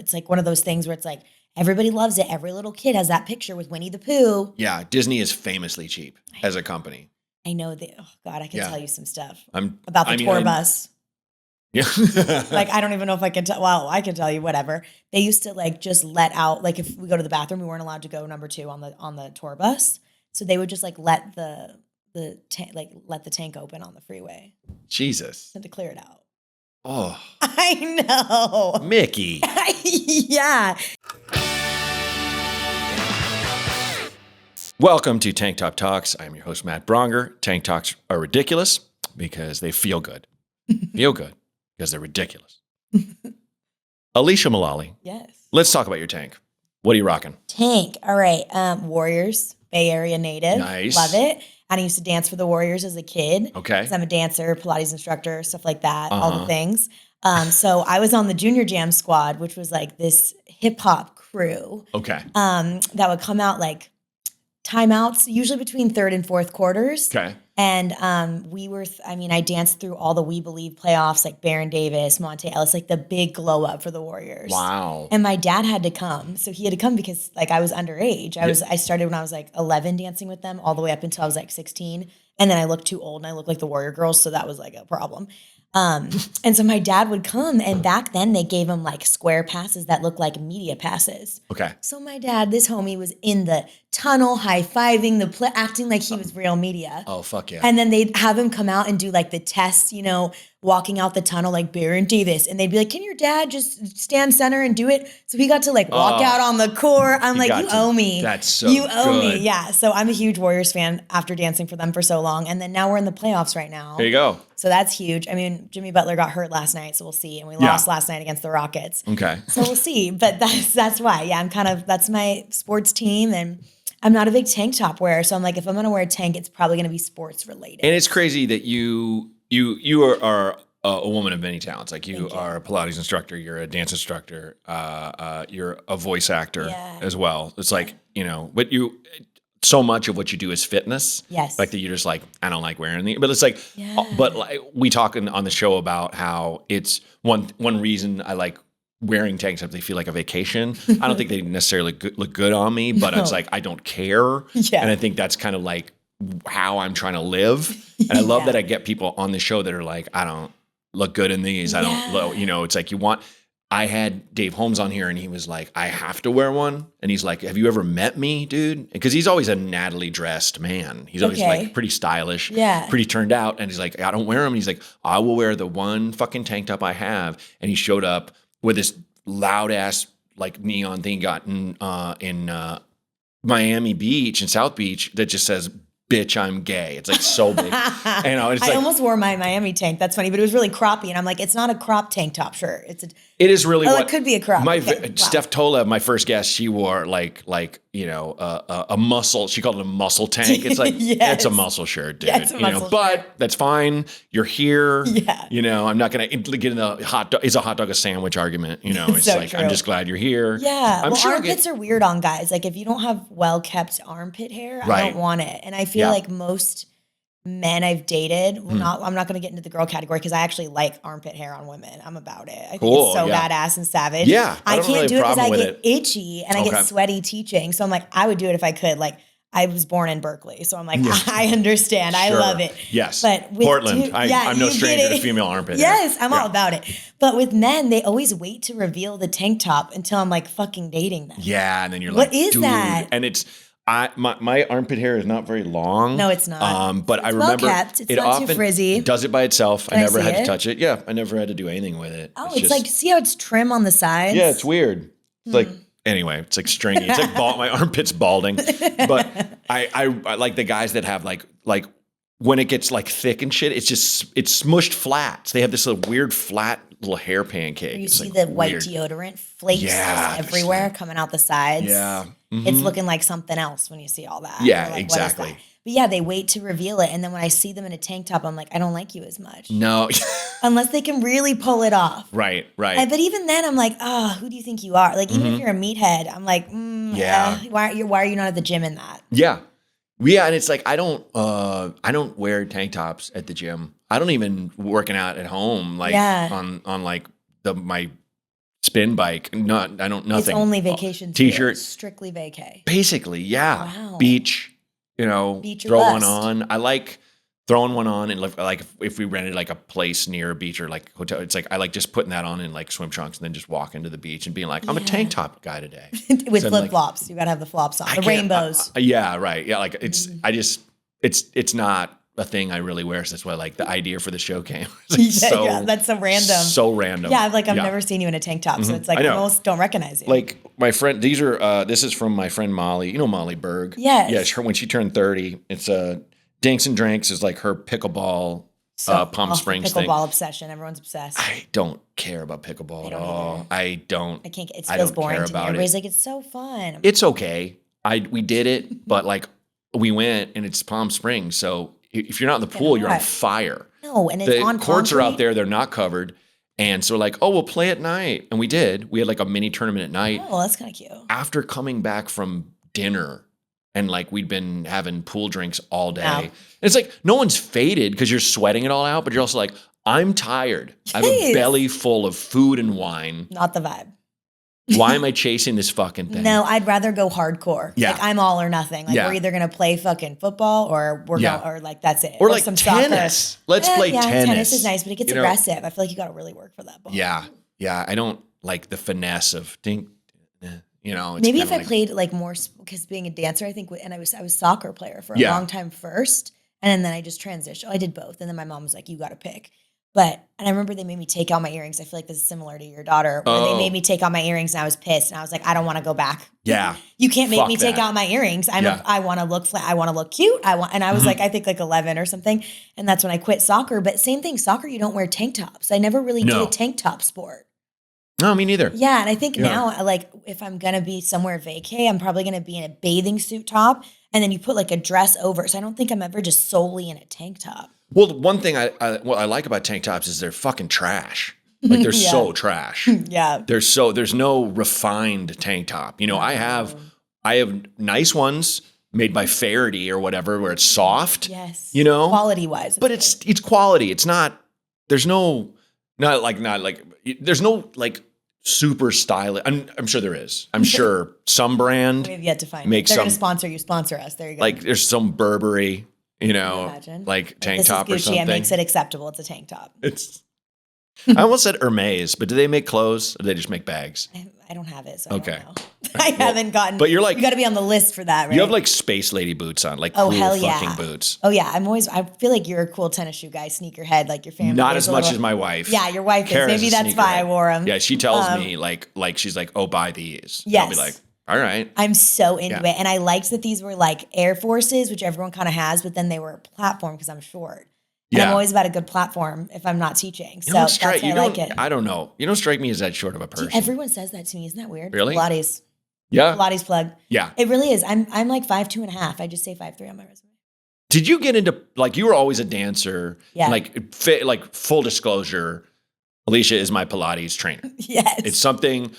It's like one of those things where it's like everybody loves it. Every little kid has that picture with Winnie the Pooh. Yeah, Disney is famously cheap as a company. I know that. Oh God, I can tell you some stuff about the tour bus. Yeah. Like, I don't even know if I can tell. Well, I can tell you whatever. They used to like just let out, like if we go to the bathroom, we weren't allowed to go number 2 on the tour bus. So they would just like let the tank open on the freeway. Jesus. And to clear it out. Oh. I know. Mickey. Yeah. Welcome to Tank Top Talks. I'm your host, Matt Braunger. Tank Talks are ridiculous because they feel good. Feel good because they're ridiculous. Alisha Mullally. Yes. Let's talk about your tank. What are you rocking? Tank. All right. Warriors, Bay Area native. Nice. Love it. And I used to dance for the Warriors as a kid. Okay. Because I'm a dancer, Pilates instructor, stuff like that, all the things. So I was on the Junior Jam squad, which was like this hip hop crew. Okay. That would come out like timeouts, usually between third and fourth quarters. Okay. And I danced through all the We Believe playoffs, like Baron Davis, Monte Ellis, like the big glow up for the Warriors. Wow. And my dad had to come. So he had to come because like I was underage. I started when I was like 11 dancing with them all the way up until I was like 16. And then I looked too old and I looked like the Warrior girls. So that was like a problem. And so my dad would come, and back then they gave him like square passes that looked like media passes. Okay. So my dad, this homie, was in the tunnel high-fiving acting like he was real media. Oh, fuck yeah. And then they'd have him come out and do like the test, walking out the tunnel like Baron Davis. And they'd be like, can your dad just stand center and do it? So he got to like walk out on the court. I'm like, you owe me. That's so You owe good. me. Yeah. So I'm a huge Warriors fan after dancing for them for so long. And then now we're in the playoffs right now. There you go. So that's huge. I mean, Jimmy Butler got hurt last night, so we'll see. And we lost last night against the Rockets. Okay. So we'll see. But that's why. Yeah, that's my sports team. And I'm not a big tank top wearer. So I'm like, if I'm going to wear a tank, it's probably going to be sports related. And it's crazy that you are a woman of many talents. Like you are a Pilates instructor, you're a dance instructor, you're a voice actor as well. It's like, but so much of what you do is fitness. Yes. Like that you're just like, I don't like wearing these. But it's like, but like we talk on the show about how it's one reason I like wearing tank tops. They feel like a vacation. I don't think they necessarily look good on me, but it's like, I don't care. Yeah. And I think that's kind of like how I'm trying to live. And I love that I get people on the show that are like, I don't look good in these. I don't, it's like I had Dave Holmes on here and he was like, I have to wear one. And he's like, have you ever met me, dude? Because he's always a Natalie dressed man. He's always like pretty stylish, pretty turned out. And he's like, I don't wear them. And he's like, I will wear the one fucking tank top I have. And he showed up with this loud ass like neon thing got in Miami Beach and South Beach that just says, bitch, I'm gay. It's like so big. I almost wore my Miami tank. That's funny, but it was really croppy. And I'm like, it's not a crop tank top shirt. It is really it could be a crop. Steph Tola, my first guest, she wore a muscle. She called it a muscle tank. It's like it's a muscle shirt, dude. Yeah, it's a muscle but that's fine. You're here. Yeah. I'm not gonna get in the hot dog. Is a hot dog a sandwich argument? It's so like true. I'm just glad you're here. Yeah. Armpits are weird on guys. Like if you don't have well kept armpit hair, I don't want it. And I feel like most men I've dated, I'm not going to get into the girl category because I actually like armpit hair on women. I'm about it. I think it's so badass and savage. Yeah. I can't really do it because I get it. itchy and I get sweaty teaching. So I'm like, I would do it if I could. Like I was born in Berkeley. So I'm like, I understand. I love it. Yes. But with Portland. I'm no stranger to female armpit hair. Yes, I'm all about it. But with men, they always wait to reveal the tank top until I'm like fucking dating them. Yeah. And then you're like, what is dude. that? And it's, my armpit hair is not very long. No, it's not. But it's I remember well kept. It's it not often too frizzy. Does it by itself. Can I never had see to touch it. Yeah, I never had to do anything with it. Oh, it's like, see how it's trim on the sides? Yeah, it's weird. It's like, anyway, it's like stringy. It's like my armpit's balding. But I like the guys that have like when it gets like thick and shit, it's smushed flat. So they have this little weird flat little hair pancake. You it's see like the white deodorant flakes everywhere coming out the sides. Yeah. Mm-hmm. It's looking like something else when you see all that. Yeah, like, exactly. What is that? But yeah, they wait to reveal it. And then when I see them in a tank top, I'm like, I don't like you as much. No. Unless they can really pull it off. Right. But even then, I'm like, who do you think you are? Like, even if you're a meathead, I'm like, why are you not at the gym in that? Yeah. Yeah, and it's like I don't wear tank tops at the gym. I don't even working out at home on like my spin bike. Nothing. It's only vacation T-shirt. Strictly vacay. Basically, yeah. Wow. Beach, Beach or throw one bust. on. I like throwing one on, and like if we rented like a place near a beach or like hotel, it's like I like just putting that on in like swim trunks and then just walking to the beach and being like, I'm a tank top guy today. With So flip flops. You got to have the flops on. The rainbows. Yeah, right. Yeah, like it's not a thing I really wear. So that's why like the idea for the show came. Yeah, that's so random. So random. Yeah, like I've never seen you in a tank top, so it's like I almost don't recognize you. Like my friend, this is from my friend Molly. You know Molly Berg? Yes. Yeah, when she turned 30, it's Dinks and Drinks is like her pickleball Palm Springs thing. Pickleball obsession. Everyone's obsessed. I don't care about pickleball at all. I can't. It feels boring to me. Everybody's like, it's so fun. It's okay. We did it, but like we went and it's Palm Springs, so if you're not in the pool, you're on fire. No, and it's on courts concrete. are out there; they're not covered, and so like, oh, we'll play at night, and we did. We had like a mini tournament at night. Oh, that's kind of cute. After coming back from dinner, and like we'd been having pool drinks all day, and it's like no one's faded because you're sweating it all out, but you're also like, I'm tired. I have a belly full of food and wine. Not the vibe. Why am I chasing this fucking thing? No, I'd rather go hardcore. Yeah. Like I'm all or nothing. Like we're either gonna play fucking football or we're going, or like that's it. Or like some tennis. Soccer. Let's play tennis. Tennis is nice, but it gets aggressive. I feel like you gotta really work for that ball. Yeah. Yeah. I don't like the finesse of dink. It's maybe if I played like more, because being a dancer, I think, and I was a soccer player for a long time first, and then I just transitioned. I did both, and then my mom was like, "You got to pick." And I remember they made me take out my earrings. I feel like this is similar to your daughter. Where they made me take out my earrings, and I was pissed, and I was like, "I don't want to go back." Yeah, you can't make me take out my earrings. I want to look flat. I want to look cute. And I was like, I think like 11 or something, and that's when I quit soccer. But same thing, soccer, you don't wear tank tops. I never really did a tank top sport. No, me neither. Yeah, and I think now, like, if I'm going to be somewhere vacay, I'm probably going to be in a bathing suit top, and then you put, like, a dress over. So I don't think I'm ever just solely in a tank top. Well, the one thing what I like about tank tops is they're fucking trash. Like, they're so trash. Yeah. There's no refined tank top. I have nice ones made by Faraday or whatever where it's soft. Yes. Quality-wise. But it's quality. It's not, there's no super stylish. I'm sure there is. I'm sure some brand we have yet to find it. They're going to sponsor you. Sponsor us. There you go. Like there's some Burberry, like tank top or something. It makes it acceptable. It's a tank top. I almost said Hermes, but do they make clothes or do they just make bags? I don't have it, so I don't know. I haven't gotten. But you're like, you got to be on the list for that, right? You have like space lady boots on, like cool fucking boots. Oh yeah, I feel like you're a cool tennis shoe guy, sneakerhead, like your family. Not as much as my wife. Yeah, your wife is. Maybe that's why I wore them. Yeah, she tells me like she's like, oh, buy these. Yes. I'll be like, all right. I'm so into it, and I liked that these were like Air Forces, which everyone kind of has, but then they were a platform because I'm short. And I'm always about a good platform if I'm not teaching. So that's why I like it. I don't know. You don't strike me as that short of a person. Everyone says that to me. Isn't that weird? Really? Pilates. Yeah. Pilates plug. Yeah. It really is. I'm like 5'2.5". I just say 5'3" on my resume. Did you get into, like, you were always a dancer? Yeah. Like full disclosure, Alisha is my Pilates trainer. Yes. It's something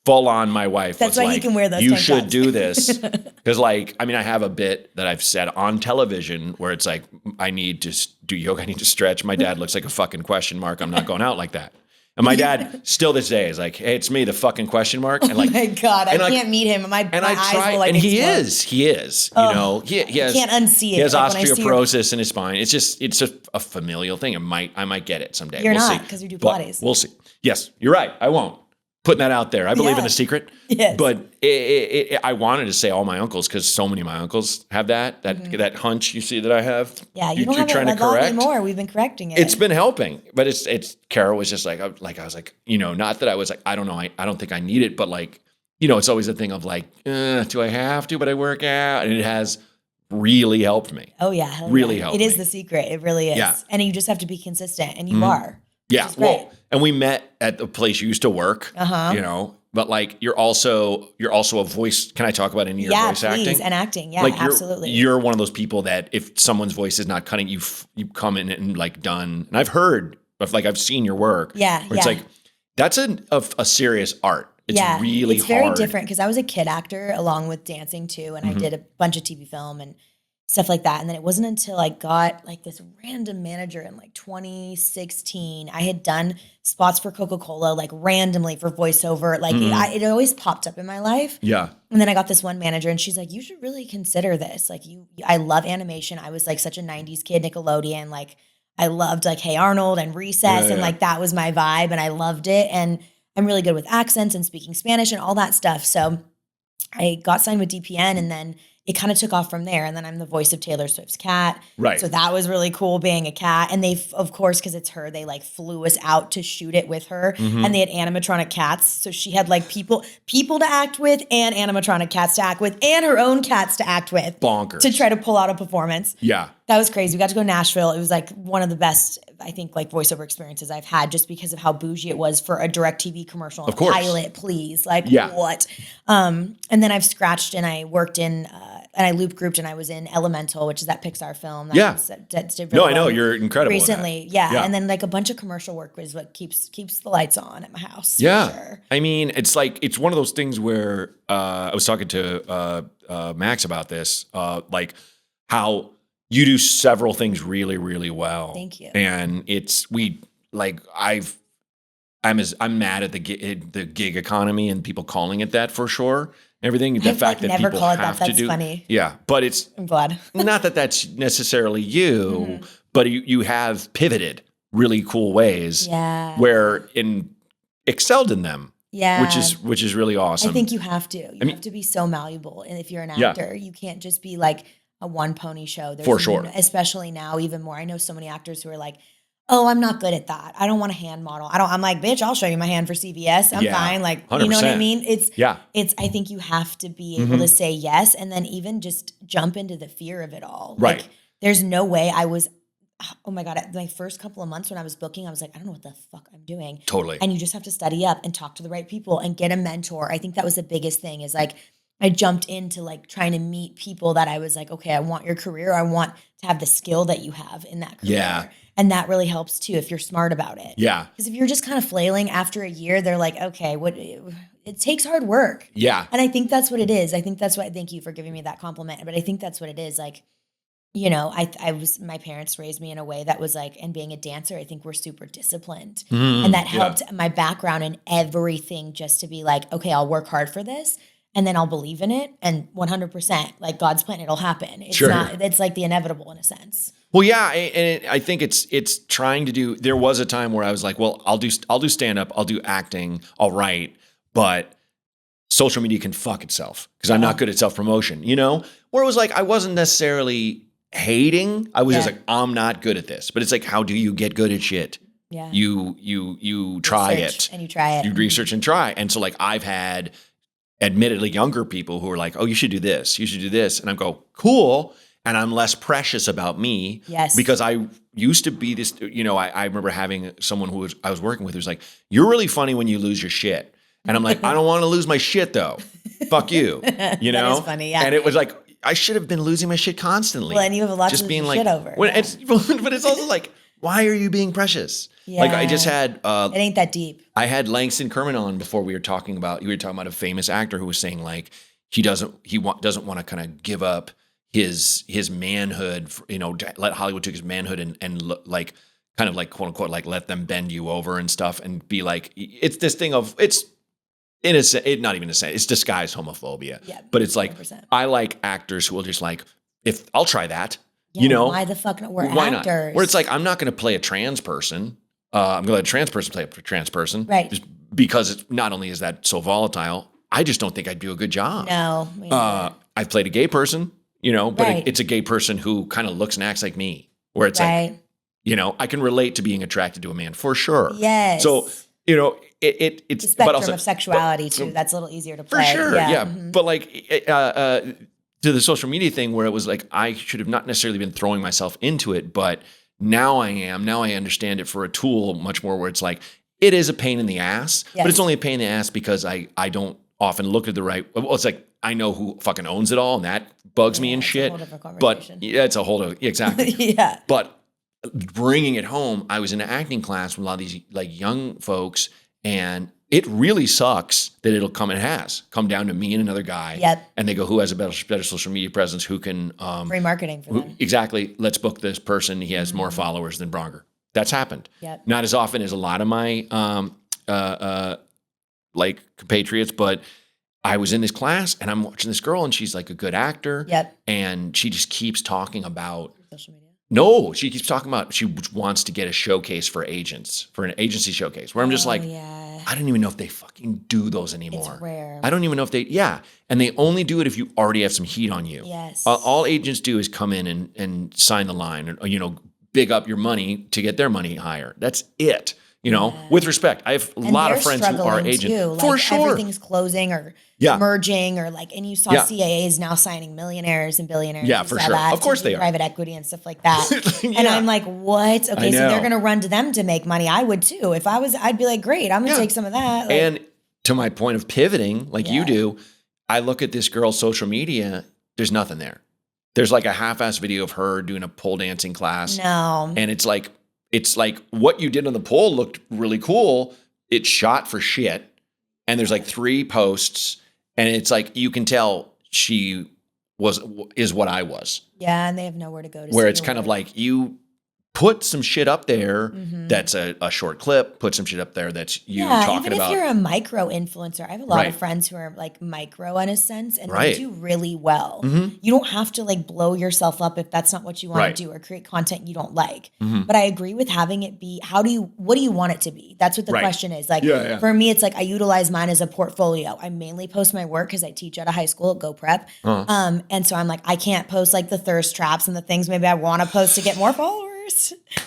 full on. My wife That's was why he can wear those you tank should tops. do this. Because I have a bit that I've said on television where it's like, I need to do yoga. I need to stretch. My dad looks like a fucking question mark. I'm not going out like that. And my dad still this day is like, hey, it's me, the fucking question mark. And like, oh my God, I can't meet him. My eyes will like and he is, he has, he has, can't unsee it. He has osteoporosis in his spine. It's just a familial thing. I might get it someday. You're not, because you do Pilates. We'll see. Yes, you're right. I won't. Putting that out there. I believe in the secret. Yes. But I wanted to say all my uncles, because so many of my uncles have that hunch you see that I have. Yeah, you don't have it a lot anymore. We've been correcting it. It's been helping. But it's Carol was just like, I was like, not that I was like, I don't know. I don't think I need it. But like, it's always a thing of like, do I have to? But I work out. And it has really helped me. Oh, yeah. Really helped me. It is the secret. It really is. Yeah. And you just have to be consistent. And you are. Yeah. Well, and we met at the place you used to work, but like you're also a voice. Can I talk about any of your voice acting? And acting. Yeah, like absolutely. You're one of those people that if someone's voice is not cutting, you come in and like done. And I've heard of I've seen your work. Yeah. Where it's like, that's a serious art. It's really hard. It's very different because I was a kid actor along with dancing too. And I did a bunch of TV film and stuff like that. And then it wasn't until I got like this random manager in like 2016. I had done spots for Coca-Cola, like randomly for voiceover. Like it always popped up in my life. Yeah. And then I got this one manager and she's like, you should really consider this. Like I love animation. I was like such a 90s kid, Nickelodeon. Like I loved like Hey Arnold and Recess and like that was my vibe and I loved it. And I'm really good with accents and speaking Spanish and all that stuff. So I got signed with DPN and then it kind of took off from there. And then I'm the voice of Taylor Swift's cat. Right. So that was really cool being a cat. And they, of course, because it's her, they like flew us out to shoot it with her. And they had animatronic cats. So she had like people to act with and animatronic cats to act with and her own cats to act with. Bonkers. To try to pull out a performance. Yeah. That was crazy. We got to go to Nashville. It was like one of the best, I think, like voiceover experiences I've had just because of how bougie it was for a DirecTV commercial. Of course. Pilot, please. Like, what? And then I've scratched and I worked in, and I loop grouped and I was in Elemental, which is that Pixar film. That did really I know. well You're incredible. recently. Yeah. And then like a bunch of commercial work is what keeps the lights on at my house. Yeah. For sure. I mean, it's like, it's one of those things where I was talking to Max about this, like how you do several things really, really well. Thank you. And I'm mad at the gig economy and people calling it that for sure. Everything, the fact that people have to do. That's funny. Yeah, but it's I'm glad. not that that's necessarily you, but you have pivoted really cool ways. Where excelled in them. Yeah. Which is really awesome. I think you have to. You have to be so malleable. And if you're an actor, you can't just be like a one pony show. For sure. Especially now, even more. I know so many actors who are like, oh, I'm not good at that. I don't want a hand model. I'm like, bitch, I'll show you my hand for CBS. I'm fine. Like, 100%. you know what I mean? I think you have to be able to say yes and then even just jump into the fear of it all. Right. Like, there's no way oh my God, my first couple of months when I was booking, I was like, I don't know what the fuck I'm doing. Totally. And you just have to study up and talk to the right people and get a mentor. I think that was the biggest thing is like, I jumped into like trying to meet people that I was like, okay, I want your career. I want to have the skill that you have in that career. Yeah. And that really helps too if you're smart about it. Yeah. Because if you're just kind of flailing after a year, they're like, okay, it takes hard work. Yeah. And I think that's what it is. I think that's why, thank you for giving me that compliment. But I think that's what it is. Like, you know, my parents raised me in a way that was like, and being a dancer, I think we're super disciplined. And that helped my background and everything just to be like, okay, I'll work hard for this. And then I'll believe in it. And 100%, like God's plan, it'll happen. It's like the inevitable in a sense. Well, yeah, and I think it's trying to do. There was a time where I was like, well, I'll do stand up, I'll do acting, all right, but social media can fuck itself because I'm not good at self promotion. You know, where it was like I wasn't necessarily hating. I was just like, I'm not good at this. But it's like, how do you get good at shit? Yeah, you try research it and you try it. You research and try. And so like I've had admittedly younger people who are like, oh, you should do this, and I go, cool. And I'm less precious about me because I used to be this, you know, I remember having someone I was working with who's like, you're really funny when you lose your shit. And I'm like, I don't want to lose my shit though. Fuck you. You know? That is funny, yeah. And it was like, I should have been losing my shit constantly. Well, and you have a lot just to being lose like, shit over. But it's also like, why are you being precious? Yeah. Like I just had it ain't that deep. I had Langston Kerman on before you were talking about a famous actor who was saying like he doesn't want to kind of give up his manhood, you know, let Hollywood take his manhood and like kind of like quote unquote like let them bend you over and stuff and be like it's this thing of it's innocent, not even innocent, it's disguised homophobia. Yeah, but it's like 100%. I like actors who will just like if I'll try that. Yeah, you know, why the fuck not? We're why actors. Not? Where it's like I'm not going to play a trans person. I'm going to let a trans person play a trans person, right? Just because it's not only is that so volatile, I just don't think I'd do a good job. No, I've played a gay person, you know, but it's a gay person who kind of looks and acts like me. Where it's like, you know, I can relate to being attracted to a man for sure. Yes. So you know, it's the spectrum of sexuality too. That's a little easier to play for sure. Yeah, Mm-hmm. But like to the social media thing, where it was like I should have not necessarily been throwing myself into it, but now I am. Now I understand it for a tool much more where it's like, it is a pain in the ass, but it's only a pain in the ass because I don't often look at the right, well, it's like, I know who fucking owns it all and that bugs me and shit. But yeah, it's a whole other, exactly. Yeah. But bringing it home, I was in an acting class with a lot of these like young folks and it really sucks that it'll come down to me and another guy. Yep. And they go, who has a better social media presence? Who can, Free marketing for them. exactly. Let's book this person. He has more followers than Braunger. That's happened. Yep. Not as often as a lot of my, like compatriots, but I was in this class and I'm watching this girl and she's like a good actor. Yep. And she just keeps talking about Social media. No, she keeps talking about she wants to get a showcase for agents, for an agency showcase, where I'm just like, yeah. I don't even know if they fucking do those anymore. It's rare. I don't even know if and they only do it if you already have some heat on you. Yes. All agents do is come in and sign the line and, big up your money to get their money higher. That's it. With respect, I have a lot of friends who are agents. Too. Like, for sure. Everything's closing or merging or and you saw CAAs now signing millionaires and billionaires. Yeah, for sure. Of course they are. Private equity and stuff like that. And I'm like, what? Okay, so they're going to run to them to make money. I would too. If I was, I'd be like, great, I'm going to take some of that. And to my point of pivoting, like you do, I look at this girl's social media, there's nothing there. There's like a half-ass video of her doing a pole dancing class. No. And it's like what you did on the pole looked really cool. It's shot for shit. And there's like 3 posts. And it's like, you can tell she is what I was. Yeah. And they have nowhere to go to. Where it's kind of like you put some shit up there Mm-hmm. that's a short clip, put some shit up there that's you talking even about. If you're a micro influencer, I have a lot of friends who are like micro in a sense and they do really well. Mm-hmm. You don't have to like blow yourself up if that's not what you want to do or create content you don't like. Mm-hmm. But I agree with having it be, what do you want it to be? That's what the question is. Like for me, it's like I utilize mine as a portfolio. I mainly post my work because I teach at a high school at Go Prep. And so I'm like, I can't post like the thirst traps and the things maybe I want to post to get more followers.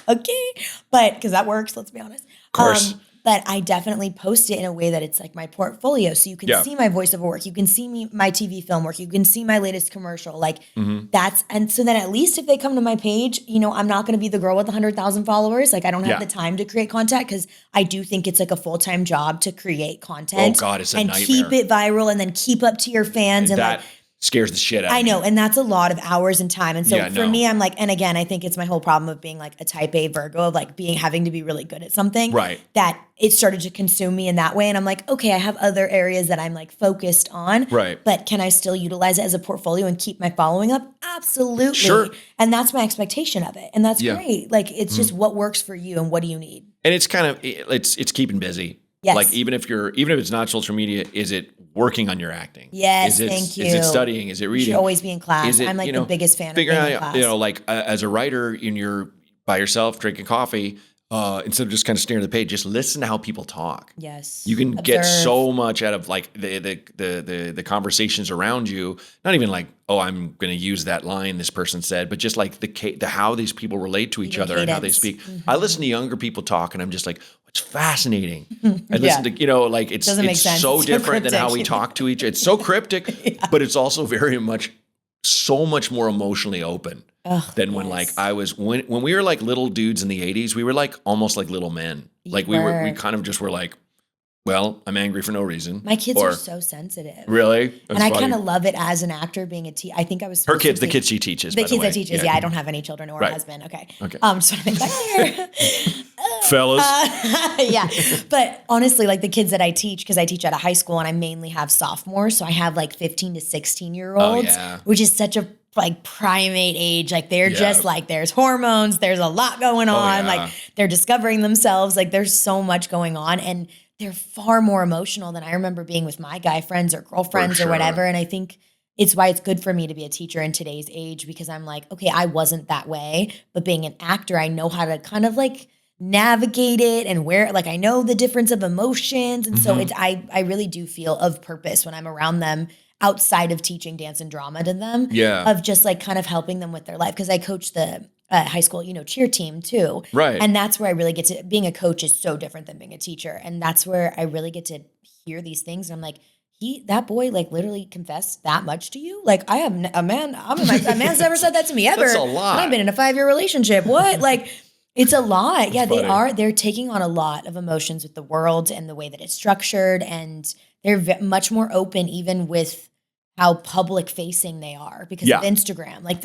Okay. But because that works, let's be honest. Of course. But I definitely post it in a way that it's like my portfolio. So you can see my voiceover work. You can see my TV film work. You can see my latest commercial. Like and so then at least if they come to my page, I'm not going to be the girl with 100,000 followers. Like I don't have the time to create content because I do think it's like a full-time job to create content. Oh God, it's a nightmare. Keep it viral and then keep up to your fans. And that scares the shit out of me. I know. And that's a lot of hours and time. And so for me, I'm like, and again, I think it's my whole problem of being like a type A Virgo of like having to be really good at something. Right. That it started to consume me in that way. And I'm like, okay, I have other areas that I'm like focused on. Right. But can I still utilize it as a portfolio and keep my following up? Absolutely. Sure. And that's my expectation of it. And that's great. Like it's just what works for you and what do you need? And it's kind of, it's keeping busy. Yes. Like even if it's not social media, is it working on your acting? Yes, thank you. Is it studying? Is it reading? You should always be in class. I'm like the biggest fan of being in class. Like as a writer, and you're by yourself drinking coffee, instead of just kind of staring at the page, just listen to how people talk. Yes. You can get so much out of like the conversations around you. Not even like, oh, I'm going to use that line this person said, but just like the how these people relate to each other and how they speak. Mm-hmm. I listen to younger people talk, and I'm just like, it's fascinating. I listen to, like it's so different than how we talk to each other. It's so cryptic, but it's also so much more emotionally open than when like I was, when we were like little dudes in the 80s, we were like almost like little men. Like we kind of just were like, well, I'm angry for no reason. My kids are so sensitive. Really? That's and I kind of love it as an actor being a teacher. I think I was her kids, the kids she teaches. The kids I teaches. Yeah, I don't have any children or a husband. Okay. Just want to make that clear. Fellas. Yeah. But honestly, like the kids that I teach, because I teach at a high school and I mainly have sophomores. So I have like 15 to 16-year-olds, which is such a like primate age. Like they're just like, there's hormones, there's a lot going on. Like they're discovering themselves. Like there's so much going on. And they're far more emotional than I remember being with my guy friends or girlfriends or whatever. And I think it's why it's good for me to be a teacher in today's age, because I'm like, okay, I wasn't that way, but being an actor, I know how to kind of like navigate it and where, like, I know the difference of emotions. And so I really do feel of purpose when I'm around them outside of teaching dance and drama to them. Yeah. Of just like kind of helping them with their life. Cause I coach the high school, cheer team too. Right. And that's where I really get to, being a coach is so different than being a teacher. And that's where I really get to hear these things. And I'm like, that boy like literally confessed that much to you? Like a man's never said that to me ever. That's a lot. And I've been in a 5-year relationship. What? Like, it's a lot. Yeah, they're taking on a lot of emotions with the world and the way that it's structured. And they're much more open even with how public facing they are because of Instagram. Like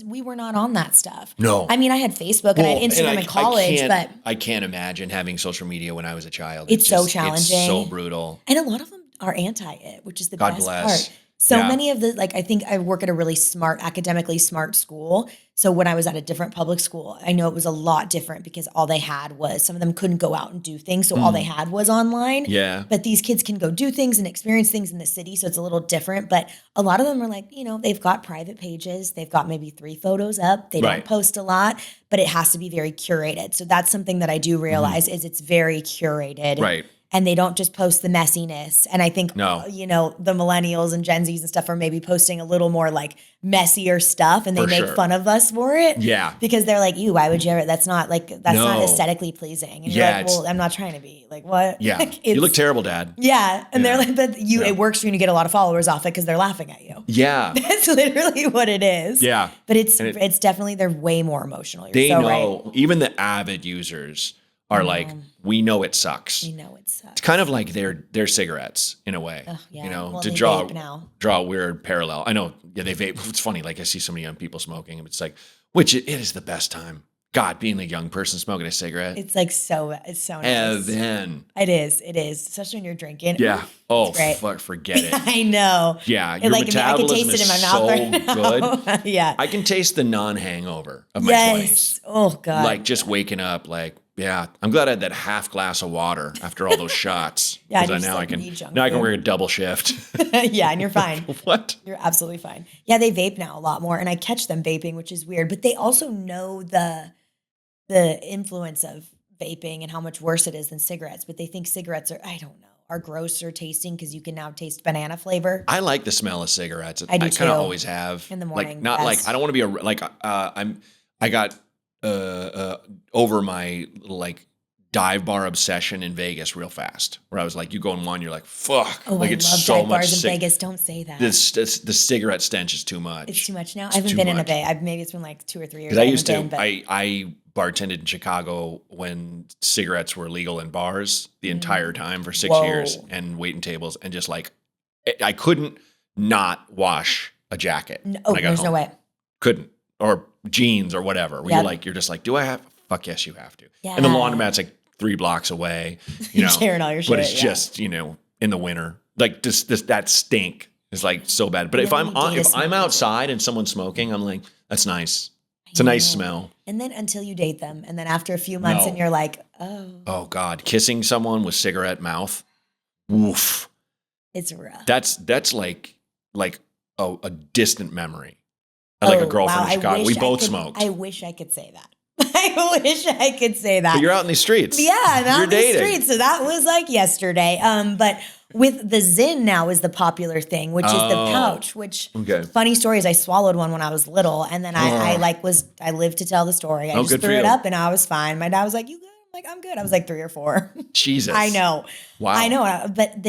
we were not on that stuff. No. I mean, I had Facebook and I had Instagram in college, but I can't imagine having social media when I was a child. It's so challenging. It's so brutal. And a lot of them are anti it, which is the God best bless. part. So many of the, like, I think I work at a really smart, academically smart school. So when I was at a different public school, I know it was a lot different because all they had was, some of them couldn't go out and do things. So all they had was online. Yeah. But these kids can go do things and experience things in the city. So it's a little different. But a lot of them are like, they've got private pages. They've got maybe 3 photos up. They don't post a lot, but it has to be very curated. So that's something that I do realize is it's very curated. Right. And they don't just post the messiness. And I think, the millennials and Gen Zs and stuff are maybe posting a little more like messier stuff and they make fun of us for it. Yeah. Because they're like, why would you ever, that's not aesthetically pleasing. And you're like, well, I'm not trying to be like, what? Yeah. Like, you look terrible, Dad. Yeah. And they're like, but it works for you to get a lot of followers off it because they're laughing at you. Yeah. That's literally what it is. Yeah. But it's definitely, they're way more emotional. They know, even the avid users are like, we know it sucks. We know it sucks. It's kind of like their cigarettes in a way. Well, to draw a weird parallel. I know, they vape. It's funny, like I see so many young people smoking, and it's like, which it is the best time. God, being a young person smoking a cigarette. It's like it's so nice. Heaven. It is, especially when you're drinking. Yeah. Oh, fuck, forget it. I know. Yeah, your metabolism is so good. Yeah. I can taste the non-hangover of my 20s. Oh, God. Like just waking up, like, yeah, I'm glad I had that half glass of water after all those shots. Now I can work a double shift. Yeah, and you're fine. What? You're absolutely fine. Yeah, they vape now a lot more, and I catch them vaping, which is weird. But they also know the influence of vaping and how much worse it is than cigarettes. But they think cigarettes are grosser tasting because you can now taste banana flavor. I like the smell of cigarettes. I do too. I kind of always have. In the morning. Like not like I don't want to be I got over my like dive bar obsession in Vegas real fast, where I was like, you go in one, you're like, fuck. Oh, like I it's love so dive much bars in Vegas. Don't say that. The cigarette stench is too much. It's too much now. I haven't been in a bay. Maybe it's been like 2 or 3 years. I bartended in Chicago when cigarettes were legal in bars the entire time for 6 years, and waiting tables, and just like I couldn't not wash a jacket. There's no way. Couldn't. Or jeans or whatever. Where you're just like, do I have? Fuck yes, you have to. Yeah. And the laundromat's like 3 blocks away. Sharing all your shit. But it's just in the winter, like that stink is like so bad. But if I'm outside and someone's smoking, I'm like, that's nice. It's a nice smell. And then until you date them, and then after a few months, and you're like, oh God, kissing someone with cigarette mouth, woof. It's rough. That's like a distant memory. I like a girlfriend in Chicago. We both smoked. I wish I could say that. I wish I could say that. But you're out in the streets. Yeah, out in the streets. So that was like yesterday. But with the Zyn now is the popular thing, which is the pouch, which funny story is I swallowed one when I was little. And then I lived to tell the story. I just threw it up and I was fine. My dad was like, you good? I'm like, I'm good. I was like 3 or 4. Jesus. I know. Wow. I know. But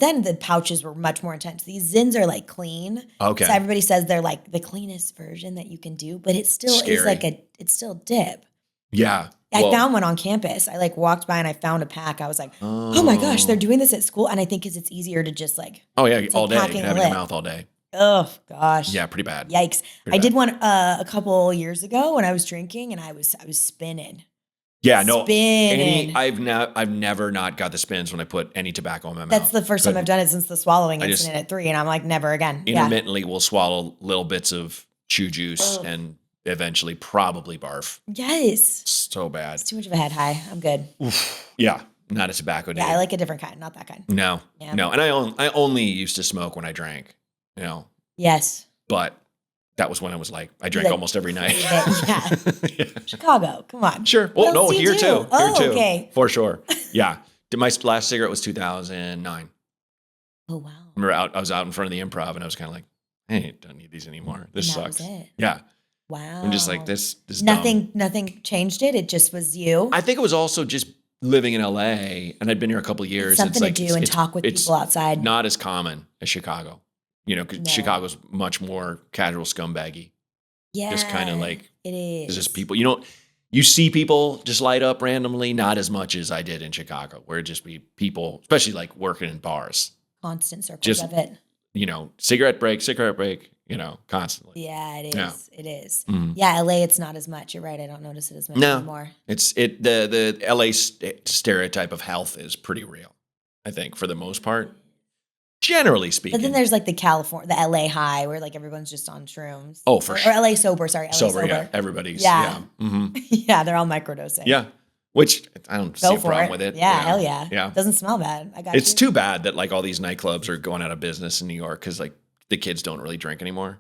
then the pouches were much more intense. These Zyns are like clean. Okay. So everybody says they're like the cleanest version that you can do, but it still is like it's still dip. Yeah. I found one on campus. I like walked by and I found a pack. I was like, oh my gosh, they're doing this at school. And I think because it's easier to just like. Oh yeah, all day. You can have it in your mouth all day. Oh gosh. Yeah, pretty bad. Yikes. I did one a couple years ago when I was drinking and I was spinning. Yeah, no. Spinning. I've never not got the spins when I put any tobacco in my mouth. That's the first time I've done it since the swallowing incident at 3, and I'm like, never again. Intermittently, we'll swallow little bits of chew juice and eventually probably barf. Yes. So bad. It's too much of a head high. I'm good. Oof. Yeah, not a tobacco day. Yeah, I like a different kind, not that kind. No, no. And I only used to smoke when I drank. Yes. But that was when I was like, I drank almost every night. Yeah. Chicago, come on. Sure. Well, no, here too. Oh, here too. Okay. For sure. Yeah. My last cigarette was 2009. Oh, wow. I was out in front of the Improv and I was kind of like, hey, don't need these anymore. This sucks. Was it. Yeah. Wow. I'm just like, this Nothing changed it. It just was you. I think it was also just living in LA and I'd been here a couple of years. Something to do and talk with people outside. Not as common as Chicago. Because Chicago's much more casual scumbaggy. Yeah. Just kind of like, it is. There's just people, you see people just light up randomly, not as much as I did in Chicago, where it'd just be people, especially like working in bars. Constant circles of it. cigarette break, constantly. Yeah, it is. Yeah. It is. Mhm. Yeah, LA, it's not as much. You're right. I don't notice it as much No. anymore. The LA stereotype of health is pretty real, I think, for the most part. Generally speaking. But then there's like the LA high where like everyone's just on shrooms. Oh, for sure. Or LA sober, sorry. LA sober. Yeah. Everybody's. Yeah. Yeah. Mhm. Yeah, they're all microdosing. Yeah. Which I don't see Go a for problem it. with it. Yeah, hell yeah. Yeah. Doesn't smell bad. I got It's you. too bad that like all these nightclubs are going out of business in New York because like the kids don't really drink anymore.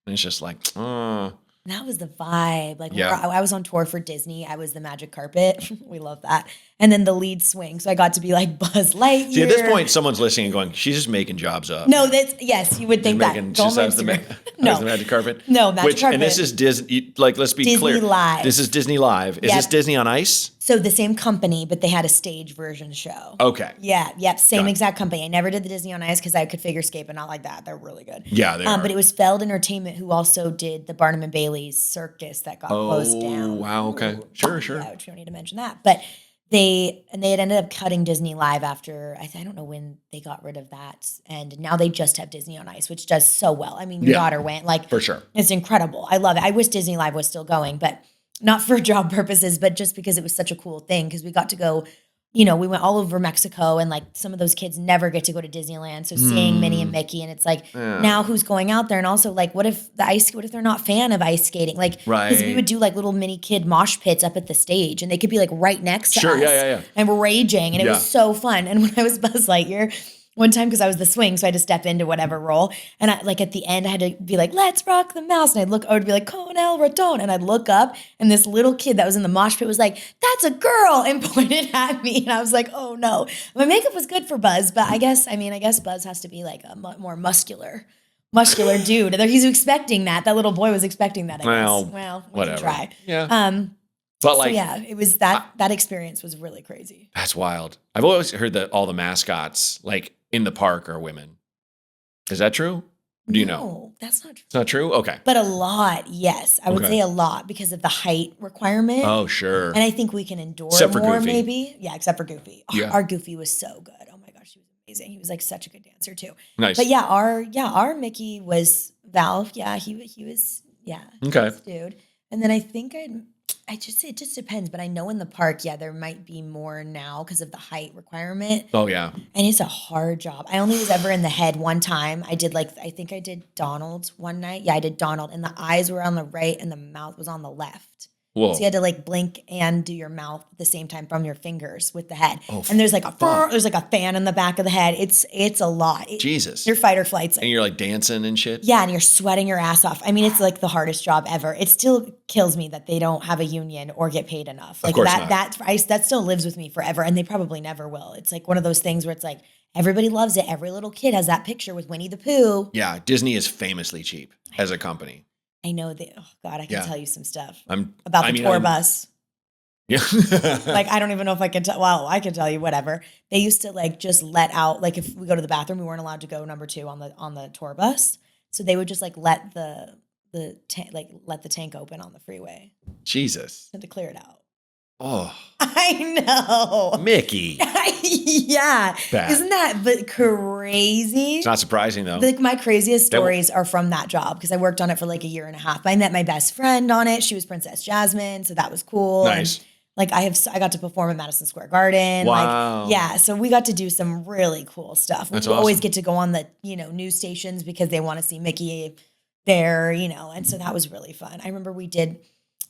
And it's just like, That was the vibe. Like Yeah. I was on tour for Disney. I was the magic carpet. We love that. And then the lead swing. So I got to be like Buzz Lightyear. See, at this point, someone's listening and going, she's just making jobs up. No, yes, you would think that. Go on my the Instagram. magic carpet. No, magic carpet. And this is Disney. Like, let's be Disney clear. Live. This is Disney Live. Is Yep. this Disney on Ice? So the same company, but they had a stage version show. Okay. Yeah, yep, same Got it. exact company. I never did the Disney on Ice because I could figure skate, but not like that. They're really good. Yeah, they are. But it was Feld Entertainment who also did the Barnum and Bailey's circus that got closed down. Wow. Okay. Ooh. Sure. Yeah, which we don't need to mention that. But they had ended up cutting Disney Live after I don't know when they got rid of that, and now they just have Disney on Ice, which does so well. I mean, your daughter went like For sure. It's incredible. I love it. I wish Disney Live was still going, but not for job purposes, but just because it was such a cool thing. Because we got to go, we went all over Mexico, and like some of those kids never get to go to Disneyland. So seeing Minnie and Mickey, and it's like now who's going out there, and also like what if they're not fan of ice skating? Like because we would do like little mini kid mosh pits up at the stage, and they could be like right next to us, yeah. and we're raging, and it was so fun. And when I was Buzz Lightyear. One time, because I was the swing, so I had to step into whatever role. And I, like at the end, I had to be like, let's rock the mouse. And I would be like, con el ratón. And I'd look up, and this little kid that was in the mosh pit was like, that's a girl, and pointed at me. And I was like, oh no. My makeup was good for Buzz, but I guess Buzz has to be like a more muscular dude. He's expecting that. That little boy was expecting that, I guess. Well, we whatever. can try. Yeah. But So like, yeah, it was that experience was really crazy. that's wild. I've always heard that all the mascots, like in the park, are women. Is that true? Do you know? No, that's not true. It's not true? Okay. But a lot, yes. I would say a lot because of the height requirement. Oh, sure. And I think we can endure Except for more, Goofy. maybe. Yeah, except for Goofy. Yeah. Our Goofy was so good. Oh my gosh, he was amazing. He was like such a good dancer too. Nice. But yeah, our Mickey was Val. Yeah, he was Okay. dude. And then I think it just depends. But I know in the park, there might be more now because of the height requirement. Oh, yeah. And it's a hard job. I only was ever in the head one time. I think I did Donald one night. Yeah, I did Donald. And the eyes were on the right and the mouth was on the left. Whoa. So you had to like blink and do your mouth at the same time from your fingers with the head. Oh, and there's like a fan in the back of the head. It's a lot. Jesus. Your fight or flight's like, And you're like dancing and shit? yeah, and you're sweating your ass off. I mean, it's like the hardest job ever. It still kills me that they don't have a union or get paid enough. Like course that still lives with me forever, and they probably never will. It's like one of those things where it's like everybody loves it. Every little kid has that picture with Winnie the Pooh. Yeah. Disney is famously cheap as a company. I know that. Oh God, I can tell you some stuff about the tour bus. Yeah. Like, I don't even know if I can tell. Well, I can tell you whatever. They used to like just let out, like if we go to the bathroom, we weren't allowed to go number 2 on the tour bus. So they would just like let the tank open on the freeway. Jesus. Had to clear it out. Oh. I know. Mickey. Yeah. Bad. Isn't that but crazy? It's not surprising though. Like my craziest stories are from that job because I worked on it for like a year and a half. I met my best friend on it. She was Princess Jasmine, so that was cool. Nice. And like I got to perform at Madison Square Garden. Wow. Like, yeah, so we got to do some really cool stuff. That's We always awesome. get to go on the, news stations because they want to see Mickey there, and so that was really fun. I remember we did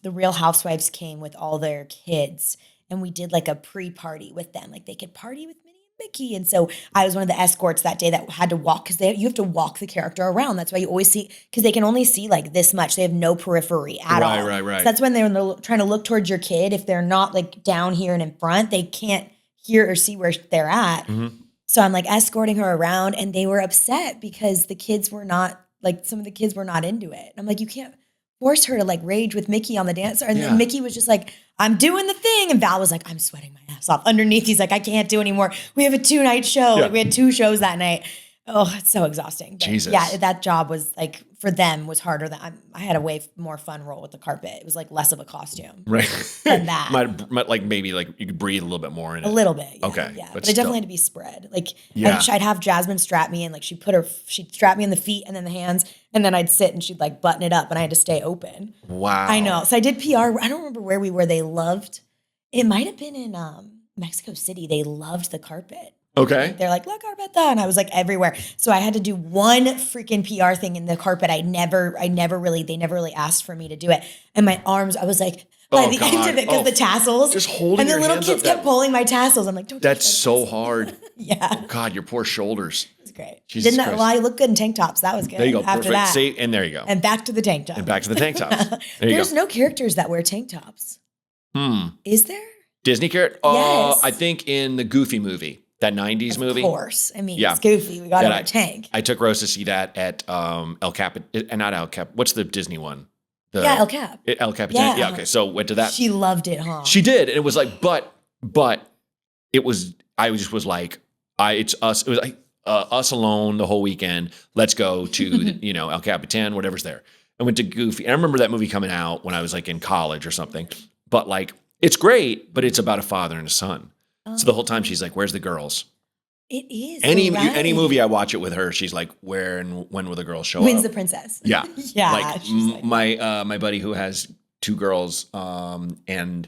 the Real Housewives came with all their kids and we did like a pre-party with them. Like they could party with Minnie and Mickey. And so I was one of the escorts that day that had to walk because you have to walk the character around. That's why you always see, because they can only see like this much. They have no periphery at all. Right. So that's when they're trying to look towards your kid. If they're not like down here and in front, they can't hear or see where they're at. Mm-hmm. So I'm like escorting her around and they were upset because the kids were not, like some of the kids were not into it. And I'm like, you can't force her to like rage with Mickey on the dance. And then Mickey was just like, I'm doing the thing. And Val was like, I'm sweating my ass off. Underneath, he's like, I can't do anymore. We have a 2-night show. Yeah. Like, we had 2 shows that night. Oh, it's so exhausting. But Jesus. yeah, that job was like for them was harder than I had a way more fun role with the carpet. It was like less of a costume Right. than that. might like maybe like you could breathe a little bit more in it. A little bit, yeah. Okay, Yeah. but But it definitely still. had to be spread. Like Yeah. I'd have Jasmine strap me in, like she'd strap me in the feet and then the hands, and then I'd sit and she'd like button it up and I had to stay open. Wow. I know. So I did PR. I don't remember where we were. They loved it, might have been in Mexico City. They loved the carpet. Okay. They're like, look, carpeta. And I was like everywhere. So I had to do one freaking PR thing in the carpet. They never really asked for me to do it. And my arms, I was like, by the end of it, because the tassels. Just holding and the your little hands kids up kept pulling my tassels. I'm like, don't touch That's my so tassels. hard. Yeah. Oh God, your poor shoulders. It was great. Jesus Didn't that, Christ. well, I look good in tank tops. That was good. There you go. After Perfect. that. See, and there you go. And back to the tank top. And back to the tank tops. There you There's go. no characters that wear tank tops. Is there? Disney character? Yes. I think in the Goofy movie, that 90s movie. Of course. I mean, Yeah. it's goofy. We got That our tank. I took Rose to see that at El Cap, not El Cap. What's the Disney one? Yeah, El Cap. El Capitan. Yeah. Yeah. Okay. So went to that. She loved it, huh? She did, and it was like, but it was. I just was like, it's us. It was like us alone the whole weekend. Let's go to El Capitan, whatever's there. I went to Goofy, and I remember that movie coming out when I was like in college or something. But like, it's great, but it's about a father and a son. So the whole time she's like, "Where's the girls?" It is. Any movie I watch it with her, she's like, "Where and when will the girls show When's up?" the princess? Yeah, Yeah. Like she's like, my buddy who has two girls, and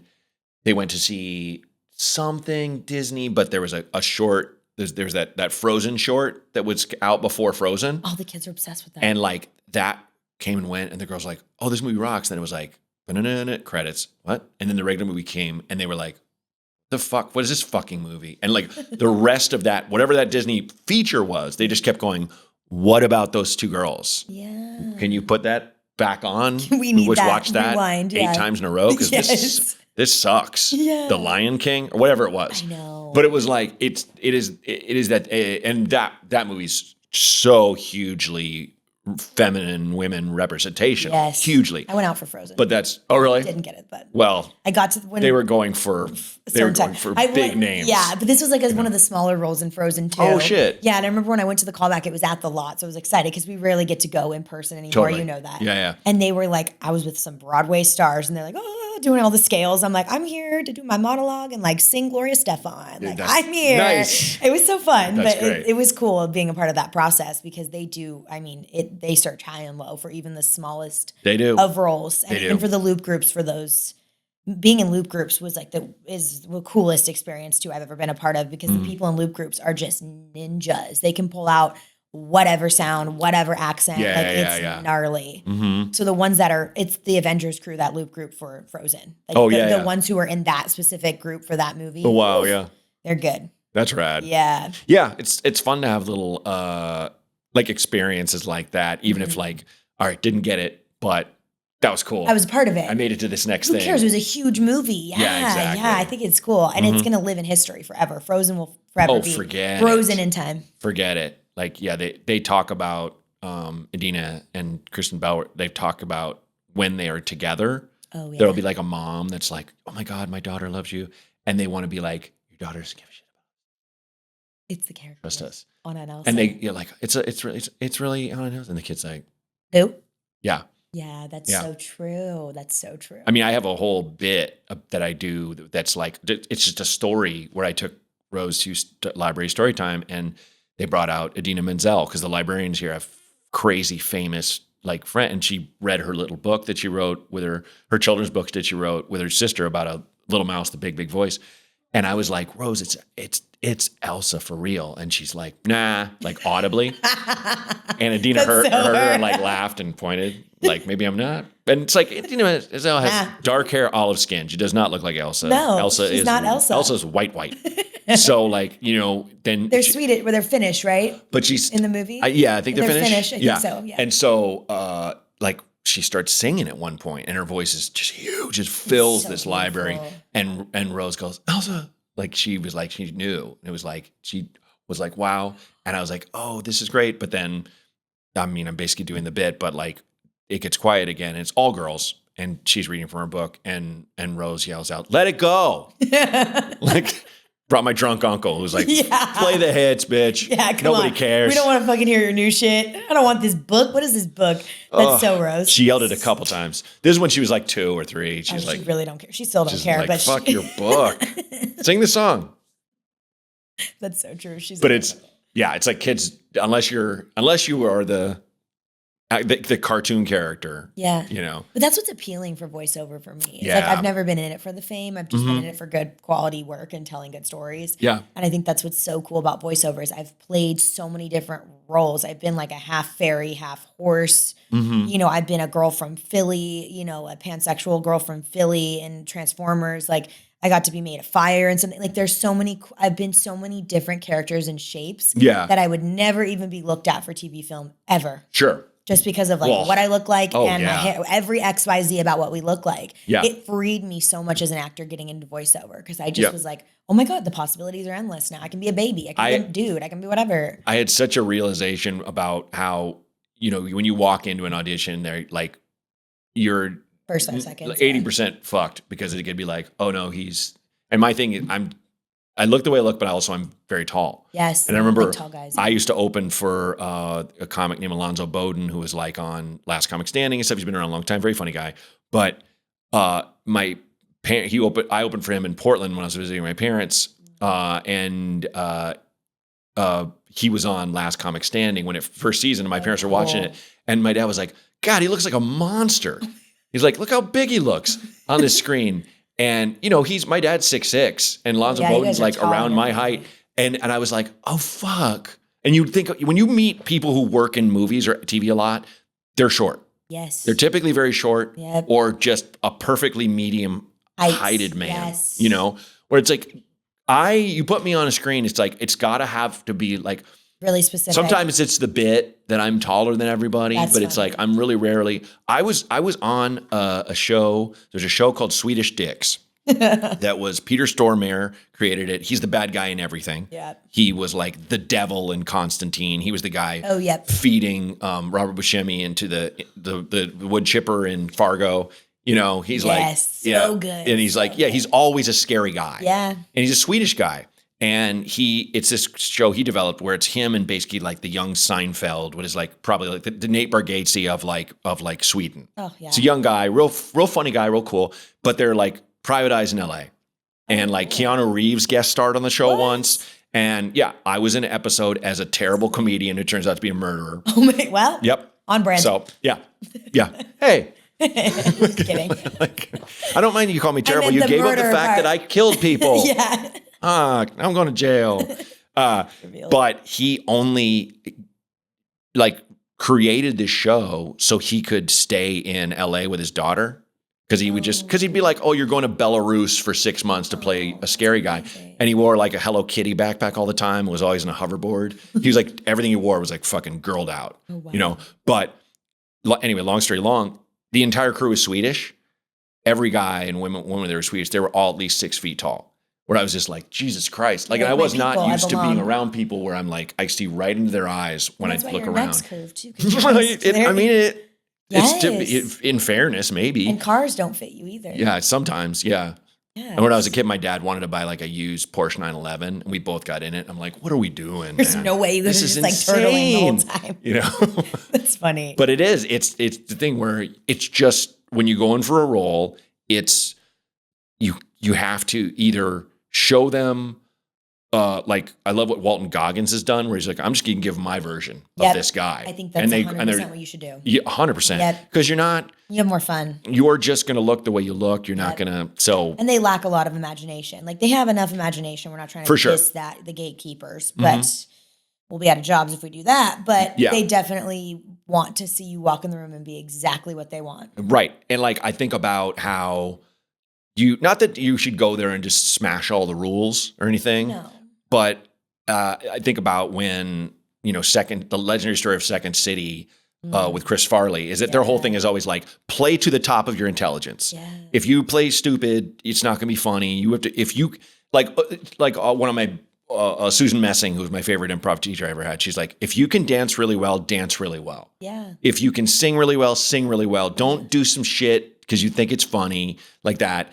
they went to see something Disney, but there was a short. There's that Frozen short that was out before Frozen, all the kids are obsessed with that. and like that came and went, and the girls were like, "Oh, this movie rocks." Then it was like, "Banana credits, what?" And then the regular movie came, and they were like, "The fuck? What is this fucking movie?" And like the rest of that, whatever that Disney feature was, they just kept going, "What about those two girls? Yeah. Can you put that back on? We need that. Watch that Rewind, 8 yeah. times in a row because Yes. this sucks." Yeah. The Lion King or whatever it was. I know. But it was like it is that, and that movie's so hugely feminine women representation. Yes. Hugely. I went out for Frozen. But that's really didn't get it, but well. I got to when They were going for big names. Yeah, but this was like one of the smaller roles in Frozen too. Oh, shit. Yeah, and I remember when I went to the callback, it was at the lot, so I was excited because we rarely get to go in person anymore. Totally. You know that. Yeah, yeah. And they were like, I was with some Broadway stars, and they're like, oh, doing all the scales. I'm like, I'm here to do my monologue and like sing Gloria Stefan. Like, that's I'm here. nice. It was so fun, That's but great. it was cool being a part of that process because they do. I mean, they search high and low for even the smallest They do. of roles, and They even do. for the loop groups. For those, being in loop groups was like the coolest experience too I've ever been a part of because the people in loop groups are just ninjas. They can pull out whatever sound, whatever accent. Yeah, like yeah, it's yeah. gnarly. Mm-hmm. So the ones that are, it's the Avengers crew, that loop group for Frozen. Like Oh, the, yeah, the yeah. ones who are in that specific group for that movie. Oh wow, oof, yeah. they're good. That's rad. Yeah. Yeah, it's fun to have little like experiences like that, even if like, all right, didn't get it, but that was cool. I was a part of it. I made it to this next Who thing. cares? It was a huge movie. Yeah, exactly. yeah. I think it's cool, and it's gonna live in history forever. Frozen will forever be forget frozen it. in time. Forget it. Like, yeah, they talk about Idina and Kristen Bell. They talk about when they are together. Oh yeah. There'll be like a mom that's like, "Oh my God, my daughter loves you," and they want to be like, "Your daughter doesn't give a shit about It's the character. trust us." On an Elsa. And you're like, it's really on us. And the kid's like, Who? "Yeah." Yeah, that's Yeah. so true. That's so true. I mean, I have a whole bit that I do that's like, it's just a story where I took Rose to library story time and they brought out Idina Menzel because the librarians here have crazy famous like friend. And she read her little book that she wrote with her children's books that she wrote with her sister about a little mouse, the big, big voice. And I was like, Rose, it's Elsa for real. And she's like, nah, like audibly. And Idina heard her and like laughed and pointed, like maybe I'm not. And it's like Idina Menzel has dark hair, olive skin. She does not look like Elsa. No, Elsa she's is not Elsa. Elsa's white. So like, then They're Swedish, where they're Finnish, right? but she's In the movie? yeah, I think they're Finnish. Finnish. I think so, yeah. And so like she starts singing at one point and her voice is just huge, just fills so this library. beautiful. And Rose goes, Elsa. Like she was like, she knew. It was like, she was like, wow. And I was like, oh, this is great. But then, I mean, I'm basically doing the bit, but like it gets quiet again. And it's all girls. And she's reading from her book and Rose yells out, let it go. Like Brought my drunk uncle who's like, Yeah. play the hits, bitch. Yeah, come Nobody on. cares. We don't want to fucking hear your new shit. I don't want this book. What is this book? That's so gross. She yelled it a couple times. This is when she was like 2 or 3. She's like, she really don't care. She still don't she's care. like, But fuck your book. Sing the song. That's so true. But it's like kids, unless you are the cartoon character. Yeah. You know. But that's what's appealing for voiceover for me. It's Yeah. like I've never been in it for the fame. I've just been in it for good quality work and telling good stories. Yeah. And I think that's what's so cool about voiceovers. I've played so many different roles. I've been like a half fairy, half horse. You know, I've been a girl from Philly, you know, a pansexual girl from Philly and Transformers. Like I got to be made of fire and something. Like there's so many, I've been so many different characters and shapes that I would never even be looked at for TV film ever. Sure. Just because of like what I look like and my hair, every XYZ about what we look like. Yeah. It freed me so much as an actor getting into voiceover because I just was like, oh my God, the possibilities are endless now. I can be a baby. I can be a dude. I can be whatever. I had such a realization about how, you know, when you walk into an audition, they're like, you're First 5 seconds. 80% fucked because it could be like, oh no, and my thing is I look the way I look, but also I'm very tall. Yes. And I remember like tall guys. I used to open for a comic named Alonzo Bowden, who was like on Last Comic Standing and stuff. He's been around a long time, very funny guy. But I opened for him in Portland when I was visiting my parents. And he was on Last Comic Standing when it first season, and my parents were watching it. And my dad was like, God, he looks like a monster. He's like, look how big he looks on this screen. And, you know, my dad's 6'6", and Lonzo Bowden's like around my height. And I was like, oh, fuck. And you think, when you meet people who work in movies or TV a lot, they're short. Yes. They're typically very short or just a perfectly medium heighted man, you know, where it's like, you put me on a screen, it's like, it's got to have to be like, really specific. Sometimes it's the bit that I'm taller than everybody, but it's like I'm really rarely. I was on a show. There's a show called Swedish Dicks that was Peter Stormare created it. He's the bad guy in everything. Yeah. He was like the devil in Constantine. He was the guy feeding Robert Buscemi into the wood chipper in Fargo. You know, he's like, so good. And he's like, he's always a scary guy. Yeah. And he's a Swedish guy. And it's this show he developed where it's him and basically like the young Seinfeld, what is like probably like the Nate Bargatze of like Sweden. Oh yeah. It's a young guy, real funny guy, real cool, but they're like private eyes in LA. And like Keanu Reeves guest starred on the show once. And I was in an episode as a terrible comedian who turns out to be a murderer. Oh my, well. Yep. On brand. So yeah. Hey. Just kidding. I don't mind you call me terrible. You gave up the fact that I killed people. Yeah. I'm going to jail. But he only like created this show so he could stay in LA with his daughter. Because he'd be like, oh, you're going to Belarus for 6 months to play a scary guy. And he wore like a Hello Kitty backpack all the time, was always in a hoverboard. He was like, everything he wore was like fucking girled out, you know? But anyway, long story long, the entire crew is Swedish. Every guy and women that were Swedish, they were all at least 6 feet tall. Where I was just like, Jesus Christ. Like, and I was not used to being around people where I'm like, I see right into their eyes when I look around. Curve too, it's in fairness, maybe. And cars don't fit you either. Yeah, sometimes, yeah. And when I was a kid, my dad wanted to buy like a used Porsche 911, and we both got in it. I'm like, what are we doing? There's no way you guys are just like turtling the whole time. You know? That's funny. But it is. It's the thing where it's just when you go in for a role, it's you have to either show them like I love what Walton Goggins has done, where he's like, I'm just going to give my version of this guy. I think that's 100% what you should do. Yeah, 100%. Because you have more fun. You're just going to look the way you look. You're not going to, And they lack a lot of imagination. Like they have enough imagination. We're not trying to diss the gatekeepers, but we'll be out of jobs if we do that. But they definitely want to see you walk in the room and be exactly what they want. Right. And like, I think about how not that you should go there and just smash all the rules or anything. No. But I think about when, you know, the legendary story of Second City with Chris Farley is that their whole thing is always like, play to the top of your intelligence. Yeah. If you play stupid, it's not going to be funny. You have to, if you, like one of my, Susan Messing, who's my favorite improv teacher I ever had, she's like, if you can dance really well, dance really well. Yeah. If you can sing really well, sing really well. Don't do some shit because you think it's funny like that.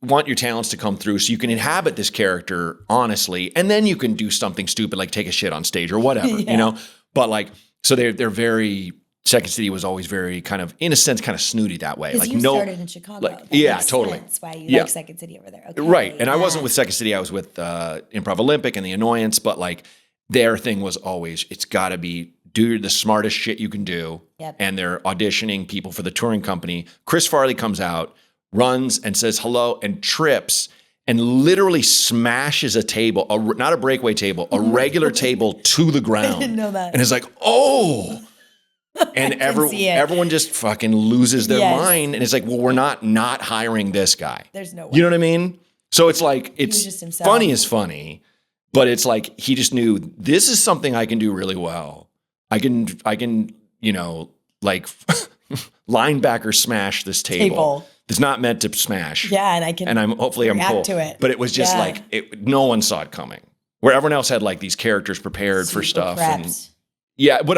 want your talents to come through so you can inhabit this character honestly, and then you can do something stupid like take a shit on stage or whatever, you know? But like, so they're very, Second City was always very kind of, in a sense, kind of snooty that way. Like you started in Chicago. Like, yeah, totally. That's why you like Second City over there. Okay, right. And I wasn't with Second City. I was with Improv Olympic and The Annoyance, but like their thing was always, it's got to be do the smartest shit you can do. Yep. And they're auditioning people for the touring company. Chris Farley comes out, runs and says hello and trips and literally smashes a table, not a breakaway table, a regular table to the ground. I didn't know that. And it's like, oh. And everyone just fucking loses their mind. And it's like, well, we're not hiring this guy. There's no way. You know what I mean? So it's like, it's just himself. funny is funny, but it's like, he just knew this is something I can do really well. I can, you know, like linebacker smash this table. It's not meant to smash. Yeah, and I'm hopefully I'm cool. To it. But it was just like no one saw it coming. Where everyone else had like these characters prepared for stuff. Prepped.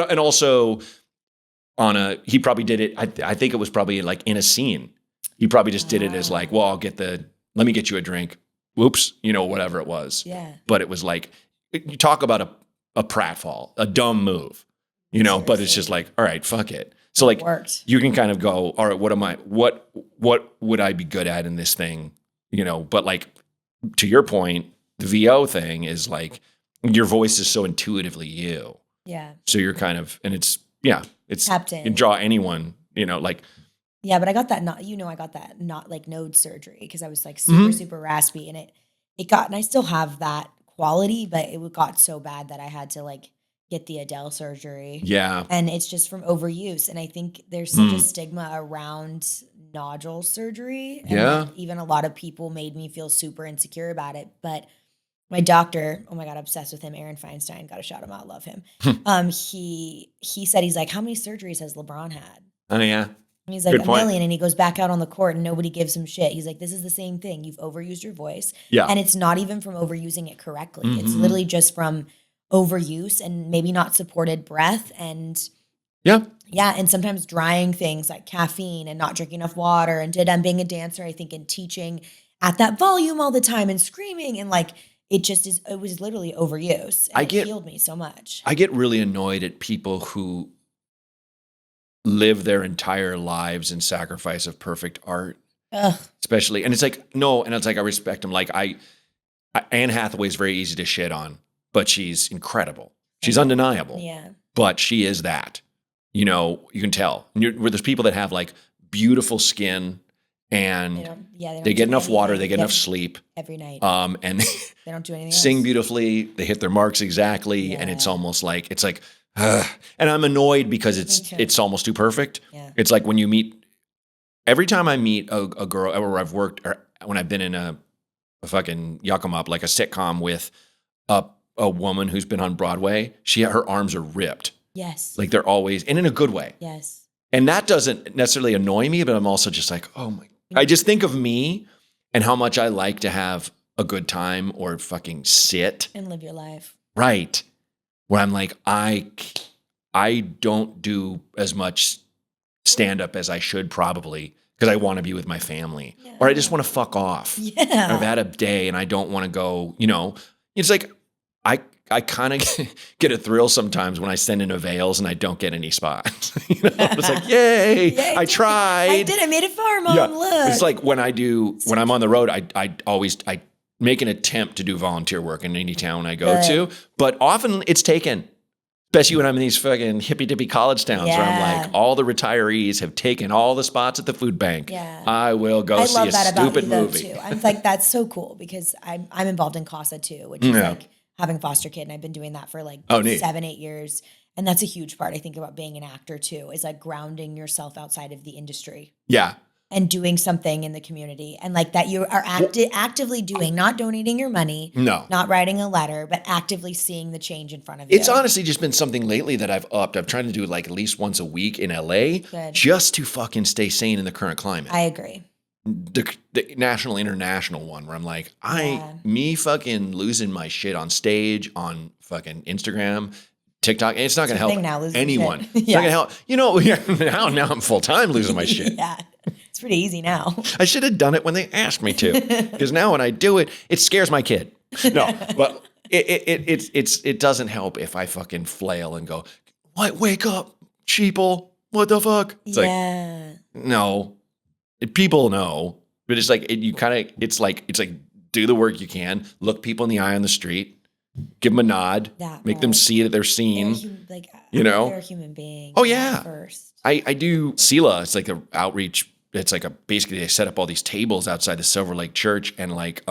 And also he probably did it. I think it was probably like in a scene. He probably just did it as like, well, let me get you a drink. Whoops, you know, whatever it was. Yeah. But it was like, you talk about a pratfall, a dumb move, you know, but it's just like, all right, fuck it. So like you can kind of go, all right, what would I be good at in this thing? You know, but like to your point, the VO thing is like your voice is so intuitively you. Yeah. So you're kind of, and it's tapped in. You can draw anyone, you know, like. Yeah, but I got that not like node surgery because I was like super raspy and it got, and I still have that quality, but it got so bad that I had to like get the Adele surgery. Yeah. And it's just from overuse. And I think there's such a stigma around nodule surgery. And even a lot of people made me feel super insecure about it. But my doctor, oh my God, obsessed with him, Aaron Feinstein, got to shout him out, love him. He said, he's like, how many surgeries has LeBron had? Oh yeah. And he's like, a million. And he goes back out on the court and nobody gives him shit. He's like, this is the same thing. You've overused your voice. Yeah. And it's not even from overusing it correctly. It's literally just from overuse and maybe not supported breath and and sometimes drying things like caffeine and not drinking enough water and being a dancer, I think, and teaching at that volume all the time and screaming and like it was literally overuse. And it healed me so much. I get really annoyed at people who live their entire lives in sacrifice of perfect art. Ugh. Especially, and it's like, no, and it's like I respect them. Like Anne Hathaway is very easy to shit on. But she's incredible. She's undeniable. Yeah. But she is that. You know, you can tell. Where there's people that have like beautiful skin and they get enough water, they get enough sleep. Every night. And they don't do anything sing else. Beautifully. They hit their marks exactly. And it's almost like, and I'm annoyed because it's almost too perfect. Yeah. It's like when you meet, every time I meet a girl, or I've worked, or when I've been in a fucking yuck 'em up, like a sitcom with a woman who's been on Broadway, her arms are ripped. Yes. Like they're always, and in a good way. Yes. And that doesn't necessarily annoy me, but I'm also just like, oh my, I just think of me and how much I like to have a good time or fucking sit. And live your life. Right. Where I'm like, I don't do as much stand up as I should probably because I want to be with my family or I just want to fuck off. Yeah. I've had a day and I don't want to go, you know, it's like, I kind of get a thrill sometimes when I send in avails and I don't get any spots. You know, it's like, yay, I tried. I did. I made it far, Mom. Yeah. Look. It's like when I'm on the road, I make an attempt to do volunteer work in any town I go to, but often it's taken. Especially when I'm in these fucking hippy-dippy college towns where I'm like, all the retirees have taken all the spots at the food bank. Yeah. I will go see a stupid movie. Too. I'm like, that's so cool because I'm involved in CASA too, which is like having foster kid. And I've been doing that for like 7-8 years. And that's a huge part, I think, about being an actor too, is like grounding yourself outside of the industry. Yeah. And doing something in the community. And like that you are actively doing, not donating your money. No. Not writing a letter, but actively seeing the change in front of you. It's honestly just been something lately that I've upped. I'm trying to do like at least once a week in LA just to fucking stay sane in the current climate. I agree. The national, international one where I'm like, me fucking losing my shit on stage, on fucking Instagram, TikTok, and it's not going to help anyone. It's not going to help. You know, now I'm full time losing my shit. Yeah. It's pretty easy now. I should have done it when they asked me to, because now when I do it, it scares my kid. No, but it doesn't help if I fucking flail and go, "What? Wake up, sheeple! What the fuck?" It's like, no, people know, but it's like it's like do the work you can, look people in the eye on the street, give them a nod, make them see that they're seen. They're a human being. Oh yeah. First, I do Sela. It's like an outreach. It's like basically they set up all these tables outside the Silver Lake Church, and like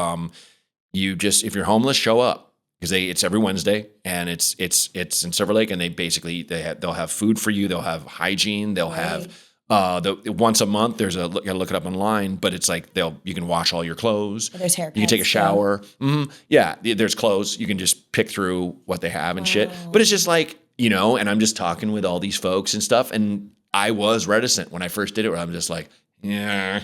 you just, if you're homeless, show up, because it's every Wednesday, and it's in Silver Lake, and they'll have food for you, they'll have hygiene, they'll have once a month. You gotta look it up online, but it's like you can wash all your clothes. There's haircuts. You can take a shower. Mm-hmm. Yeah, there's clothes. You can just pick through what they have and shit. But it's just like, and I'm just talking with all these folks and stuff, and I was reticent when I first did it, where I'm just like, yeah,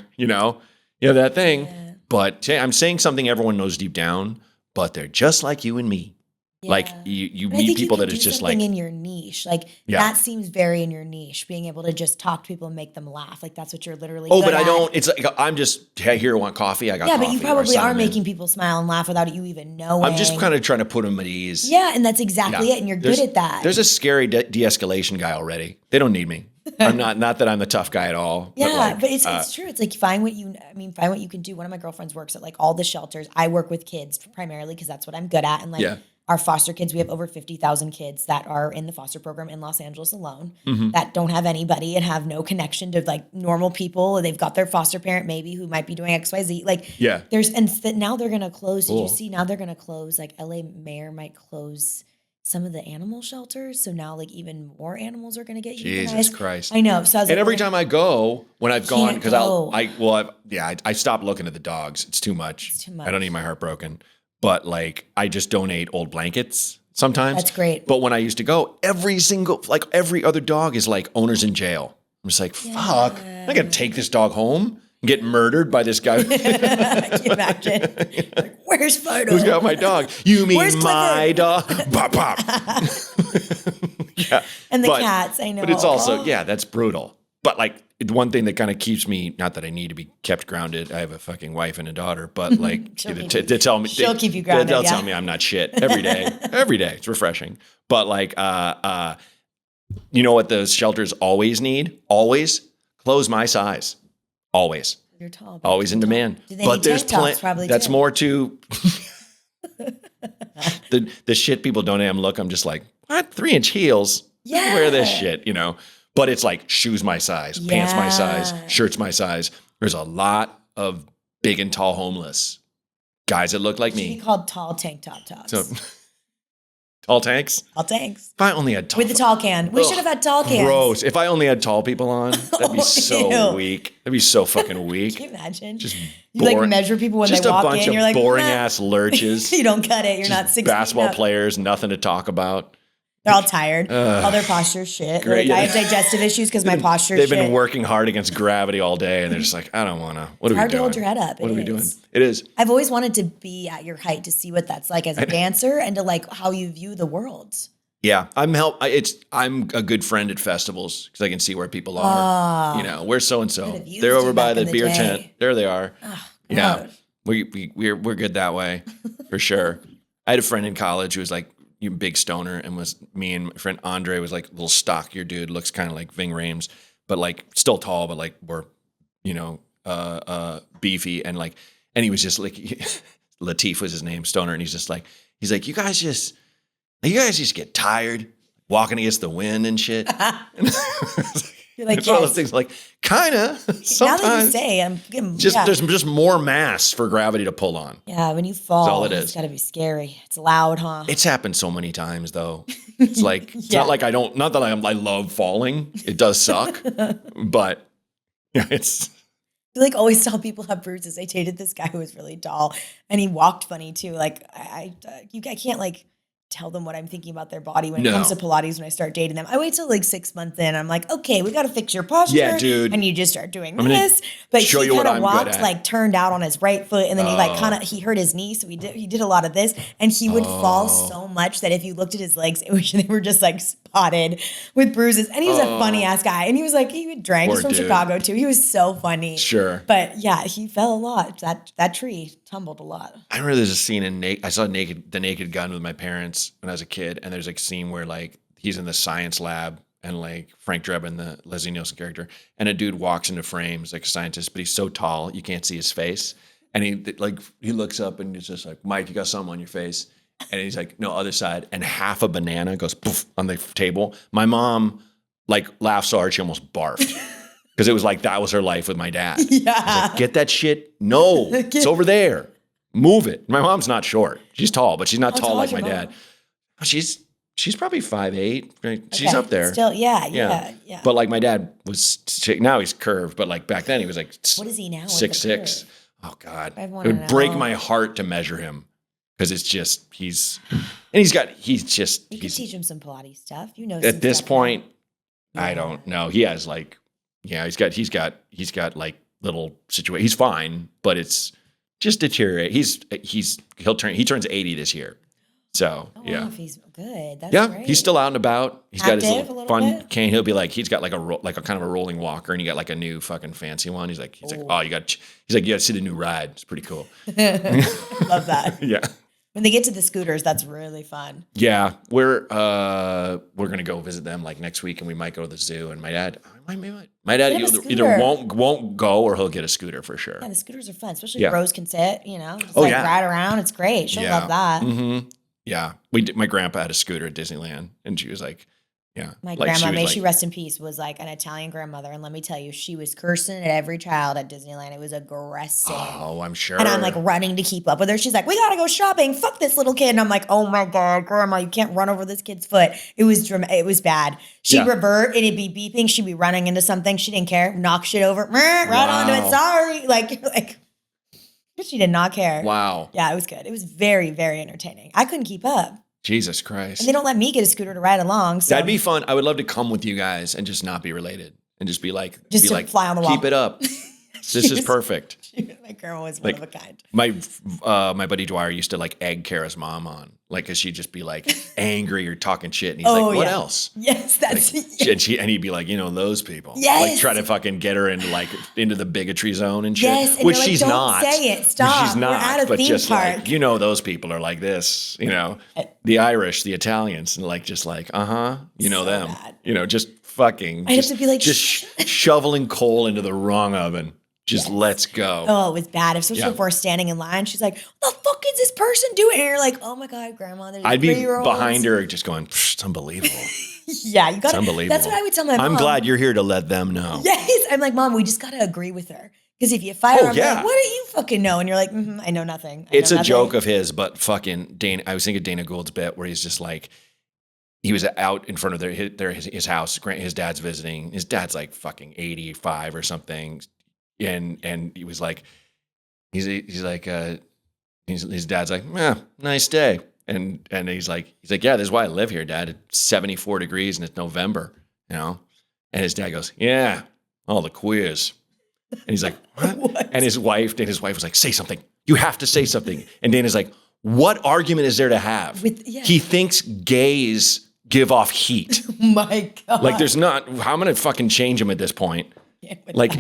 that thing. Yeah. But I'm saying something everyone knows deep down, but they're just like you and me. Yeah. Like you meet people that it's just like in your niche. Like that seems very in your niche, being able to just talk to people and make them laugh. Like that's what you're literally good but at. I don't, it's like, I'm just, hey, here, want coffee? I got coffee. Yeah, but you probably are making people smile and laugh without you even knowing. I'm just kind of trying to put them at ease. Yeah, and that's exactly it. And you're good at that. There's a scary de-escalation guy already. They don't need me. I'm not that I'm the tough guy at all. Yeah, but it's true. It's like find what you can do. One of my girlfriends works at like all the shelters. I work with kids primarily because that's what I'm good at. And like our foster kids, we have over 50,000 kids that are in the foster program in Los Angeles alone that don't have anybody and have no connection to like normal people. They've got their foster parent maybe who might be doing XYZ. Like now they're gonna close. Did you see now they're gonna close? Like LA mayor might close some of the animal shelters. So now like even more animals are going to get euthanized. Jesus Christ. I know. So I was every time I go, when I've gone, because I stopped looking at the dogs. It's too much. It's too much. I don't need my heart broken. But like, I just donate old blankets sometimes. That's great. But when I used to go, every other dog is like owners in jail. I'm just like, fuck, I got to take this dog home and get murdered by this guy. Can you imagine? Like, where's Fido? Who's got my dog? You mean my dog? Pop, pop. And the cats, I know. But it's also, that's brutal. But like, one thing that kind of keeps me, not that I need to be kept grounded. I have a fucking wife and a daughter, but like to tell me, she'll keep you grounded. They'll tell me I'm not shit every day. Every day. It's refreshing. But like, you know what those shelters always need? Always clothes my size. Always. You're tall. Always in demand. But there's probably that's more to the shit people donate. I'm just like, what? 3-inch heels? Yeah. Wear this shit, But it's like shoes my size, pants my size, shirts my size. There's a lot of big and tall homeless guys that look like me. Should be called tall tank top tops. So, tall tanks? Tall tanks. If I only had tall. With the tall can. We should have had tall cans. Gross. If I only had tall people on, that'd be so weak. That'd be so fucking weak. Can you imagine? Just you like measure people when they walk in. You're like, boring ass lurches. You don't cut it. You're not 16. Basketball players, nothing to talk about. They're all tired. All their posture's shit. Great, I have digestive issues because my posture's shit. They've been working hard against gravity all day, and they're just like, I don't want to. What are we doing? It's hard to hold your head up. What are we doing? It is. I've always wanted to be at your height to see what that's like as a dancer and to like how you view the world. Yeah, I'm a good friend at festivals because I can see where people are. Where's so and so? They're over by the beer tent. There they are. Oh, yeah, we're good that way for sure. I had a friend in college who was like, you big stoner, and was me and my friend Andre was like a little stockier dude, looks kind of like Ving Rhames, but like still tall, but like we're beefy, and he was just like Latif was his name, stoner, and he's like you guys just get tired walking against the wind and shit. You're like, it's one of those things, like kind of. Sometimes now that you say, I'm there's just more mass for gravity to pull on. Yeah, when you fall, that's all it is. It's got to be scary. It's loud, huh? It's happened so many times, though. It's like it's not like I don't. Not that I love falling. It does suck, but it's. I like always tell people have bruises. I dated this guy who was really tall, and he walked funny too. Like I can't like tell them what I'm thinking about their body when it comes to Pilates when I start dating them. I wait till like 6 months in. I'm like, okay, we got to fix your posture. Yeah, dude. And you just start doing this. But he kind of walked like turned out on his right foot, and then he hurt his knee, so he did a lot of this, and he would fall so much that if you looked at his legs, they were just like spotted with bruises. And he was a funny ass guy. And he was like, he drank. He's from Chicago too. He was so funny. Sure. But yeah, he fell a lot. That tree tumbled a lot. I remember there's a scene in I saw The Naked Gun with my parents when I was a kid. And there's like a scene where like he's in the science lab and like Frank Drebin, the Leslie Nielsen character, and a dude walks into frames like a scientist, but he's so tall, you can't see his face. And he looks up and he's just like, Mike, you got something on your face. And he's like, no, other side. And half a banana goes poof on the table. My mom like laughed so hard she almost barfed. Because it was like, that was her life with my dad. Yeah. Like, get that shit. No, it's over there. Move it. My mom's not short. She's tall, but she's not tall like my dad. She's probably 5'8". Right? She's up there. Still, yeah. But like my dad was, now he's curved, but like back then he was like, what is he now? 6'6". Oh God. It would break my heart to measure him. Because it's just, you could teach him some Pilates stuff. You know, at this point, I don't know. He has like, he's got like little situation. He's fine, but it's just deteriorate. He turns 80 this year. So Wow, if he's good. That's great. He's still out and about. He's got his little fun bit? cane. He'll be like, he's got like a kind of a rolling walker, and he got like a new fucking fancy one. He's like, oh, you got to see the new ride. It's pretty cool. Love that. Yeah. When they get to the scooters, that's really fun. Yeah, we're gonna go visit them like next week, and we might go to the zoo. And my dad either won't go or he'll get a scooter for sure. Yeah, the scooters are fun, especially if Rose can sit. You know, just ride around. It's great. She'll love that. Mm-hmm. Yeah, my grandpa had a scooter at Disneyland, and she was like, my grandma, may she rest in peace, was like an Italian grandmother, and let me tell you, she was cursing at every child at Disneyland. It was aggressive. Oh, I'm sure. And I'm like running to keep up with her. She's like, we gotta go shopping. Fuck this little kid. And I'm like, oh my God, grandma, you can't run over this kid's foot. It was bad. She'd revert and it'd be beeping. She'd be running into something. She didn't care. Knock shit over. Right onto it. Sorry. Like she did not care. Wow. Yeah, it was good. It was very, very entertaining. I couldn't keep up. Jesus Christ. And they don't let me get a scooter to ride along. So. That'd be fun. I would love to come with you guys and just not be related and just be like, fly on the wall. Keep it up. This is perfect. My grandma was one of a kind. My buddy Dwyer used to like egg Kara's mom on, like, cause she'd just be like angry or talking shit, and he's like, "What else?" Yes, that's and he'd be like, those people. Yes, like try to fucking get her into the bigotry zone and shit. Yes, and which like, she's don't not. Say it. Stop. She's not. We're at a but theme just park. like those people are like this. The Irish, the Italians, and like just like them. Bad. Just fucking. I have to be like just shoveling coal into the wrong oven. Just let's go. Oh, it was bad. Especially if we're standing in line. She's like, what the fuck is this person doing? And you're like, oh my God, grandma, there's I'd be 3-year-olds. behind her just going, it's unbelievable. Yeah, you got to. It's unbelievable. That's what I would tell my mom. I'm glad you're here to let them know. Yes. I'm like, Mom, we just got to agree with her. Because if you fire her, I'm like, what do you fucking know? And you're like, I know nothing. It's a joke of his, but fucking Dana, I was thinking Dana Gould's bit where he's just like, he was out in front of his house. His dad's visiting. His dad's like fucking 85 or something. And he was like, his dad's like, nice day. And he's like, yeah, this is why I live here, Dad. It's 74 degrees and it's November, And his dad goes, yeah, all the queers. And he's like, what? And his wife was like, say something. You have to say something. And Dana's like, what argument is there to have? He thinks gays give off heat. Oh my God. Like there's not, how am I going to fucking change him at this point? Like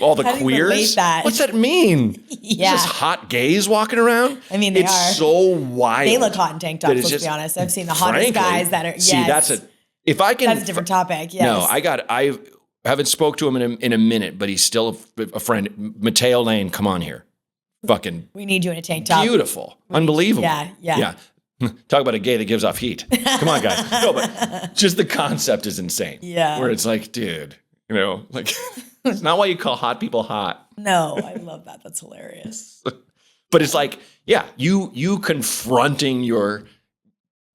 all the queers. What's that mean? Yeah, just hot gays walking around. I mean, it's so wild. They look hot in tank tops. Let's be honest. I've seen the hottest guys that are. See, that's a different topic. Yes. No, I haven't spoke to him in a minute, but he's still a friend. Mateo Lane, come on here, fucking. We need you in a tank top. Beautiful, unbelievable. Yeah. Talk about a gay that gives off heat. Come on, guys. No, but just the concept is insane. Yeah, where it's like, dude. It's not why you call hot people hot. No, I love that. That's hilarious. But it's like, you confronting your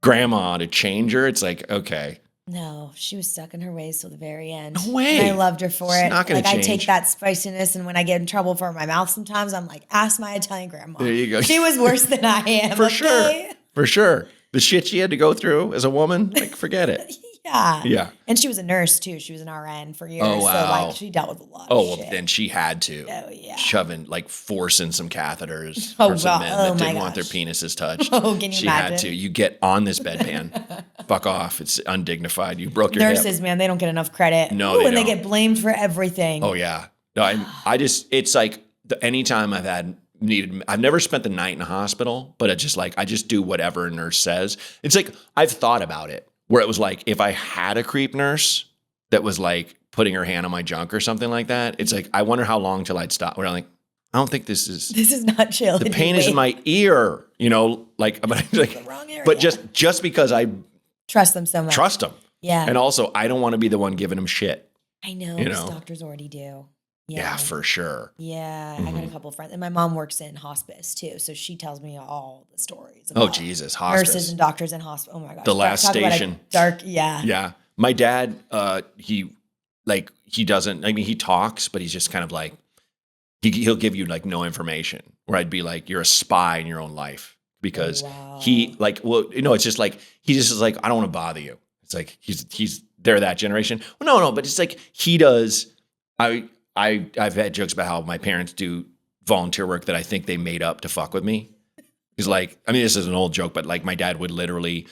grandma to change her. It's like, okay. No, she was stuck in her ways till the very end. No way. And I loved her for it. Not gonna change. I take that spiciness, and when I get in trouble for my mouth sometimes, I'm like, ask my Italian grandma. There you go. She was worse than I am. For sure. The shit she had to go through as a woman, like, forget it. Yeah. Yeah. And she was a nurse too. She was an RN for years. Oh, wow. So like she dealt with a lot Oh, of well, shit. then she had to. Oh, yeah. Shoving, like forcing some catheters Oh, for some God. men Oh, that my didn't want their gosh. penises touched. Oh, can you she imagine? had to. You get on this bedpan. Fuck off. It's undignified. You broke your Nurses, hip. man, they don't get enough credit. No, Ooh, they and don't. they get blamed for everything. Oh, yeah. No, I just, it's like anytime I've never spent the night in a hospital, but it's just like, I just do whatever a nurse says. It's like, I've thought about it where it was like, if I had a creep nurse that was like putting her hand on my junk or something like that, it's like, I wonder how long till I'd stop. Where I'm like, I don't think this is not chill. the pain is in my ear, like, the wrong area. but just because I trust them so much. trust them. Yeah. And also I don't want to be the one giving them shit. I know. You Most know? doctors already do. Yeah, for sure. Yeah. I got a couple of friends. And my mom works in hospice too. So she tells me all the stories. Oh, about Jesus. Hospice. nurses and doctors in hospital. Oh my gosh. The last Talk about a station. Dark. Yeah. Yeah. My dad, he doesn't, I mean, he talks, but he's just kind of like, he'll give you like no information where I'd be like, you're a spy in your own life because he like, well, it's just like, he just is like, I don't want to bother you. It's like, they're that generation. Well, no, but it's like he does. I've had jokes about how my parents do volunteer work that I think they made up to fuck with me. He's like, I mean, this is an old joke, but like my dad would literally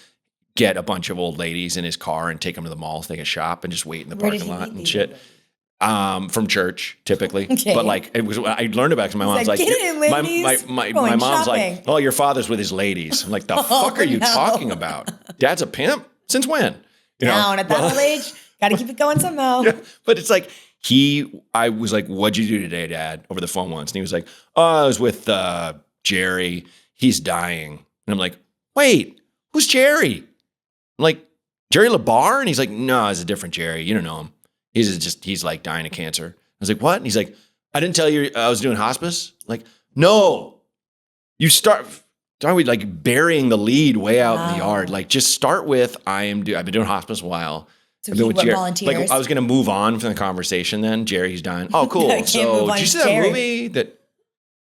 get a bunch of old ladies in his car and take them to the mall, take a shop, and just wait in the parking lot and shit. From church, typically. Okay. But like it was, I learned about it because my mom's like, "Get in, ladies. my Going mom's shopping." like, oh, your father's with his ladies. I'm like, the fuck are you talking about? Dad's a pimp? Since when? Down at that old age, got to keep it going somehow. Yeah, but it's like I was like, what'd you do today, Dad? Over the phone once. And he was like, oh, I was with Jerry. He's dying. And I'm like, wait, who's Jerry? I'm like, Jerry LeBar? And he's like, no, it's a different Jerry. You don't know him. He's like dying of cancer. I was like, what? And he's like, I didn't tell you I was doing hospice. I'm like, no, you start with like burying the lead way out in the yard. Like just start with, I've been doing hospice a while. So I've been with Jerry. volunteers. Like I was going to move on from the conversation then. Jerry's dying. Oh, cool. So did you see that movie that?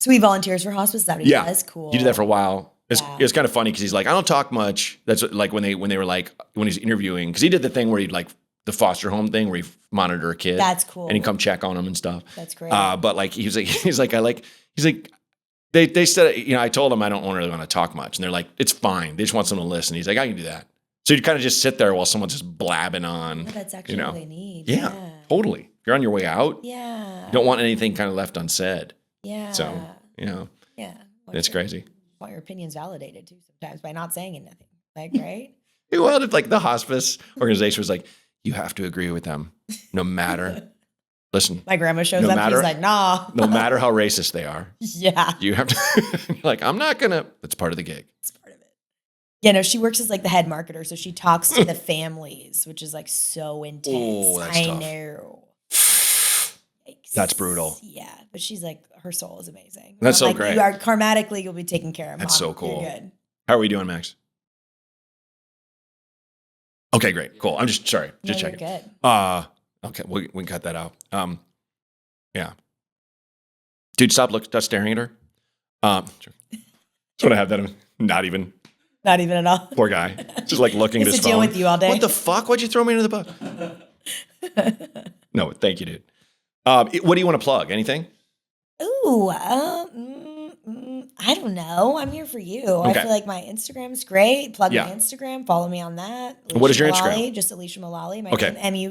So he volunteers for hospice. Is that what he does? Cool. He did that for a while. It was kind of funny because he's like, I don't talk much. That's what, like when they were like, when he's interviewing, because he did the thing where he'd like the foster home thing where he monitor a kid. That's cool. And he'd come check on him and stuff. That's great. But like, he's like, they said, I told him I don't really want to talk much. And they're like, it's fine. They just want someone to listen. He's like, I can do that. So you kind of just sit there while someone's just blabbing on. Yeah, that's actually what they need. Yeah, totally. If you're on your way out, you don't want anything kind of left unsaid. Yeah. So, Yeah. That's crazy. Want your opinions validated too sometimes by not saying anything. Like, right? Well, if like the hospice organization was like, you have to agree with them no matter. Listen. My grandma shows up. He's like, nah. No matter how racist they are. Yeah. You have to, you're like, I'm not going to, that's part of the gig. It's part of it. Yeah, no, she works as like the head marketer. So she talks to the families, which is like so intense. Oh, that's tough. Know. Yikes. That's brutal. Yeah. But she's like, her soul is amazing. That's so like, great. You are karmatically, you'll be taken care of. That's Mom. so cool. You're good. How are we doing, Max? Okay, great. Cool. I'm just sorry. Just You're checking. Good. Okay. We can cut that out. Yeah. Dude, stop staring at her. Sure. Just want to have that. Not even at all. Poor guy. Just like looking at his phone. Deal with you all day. What the fuck? Why'd you throw me into the bus? No, thank you, dude. What do you want to plug? Anything? Ooh, I don't know. I'm here for you. Okay. I feel like my Instagram's great. Plug my Instagram. Follow me on that. Alisha what is your Mullally, Instagram? Just Alisha Mullally. My name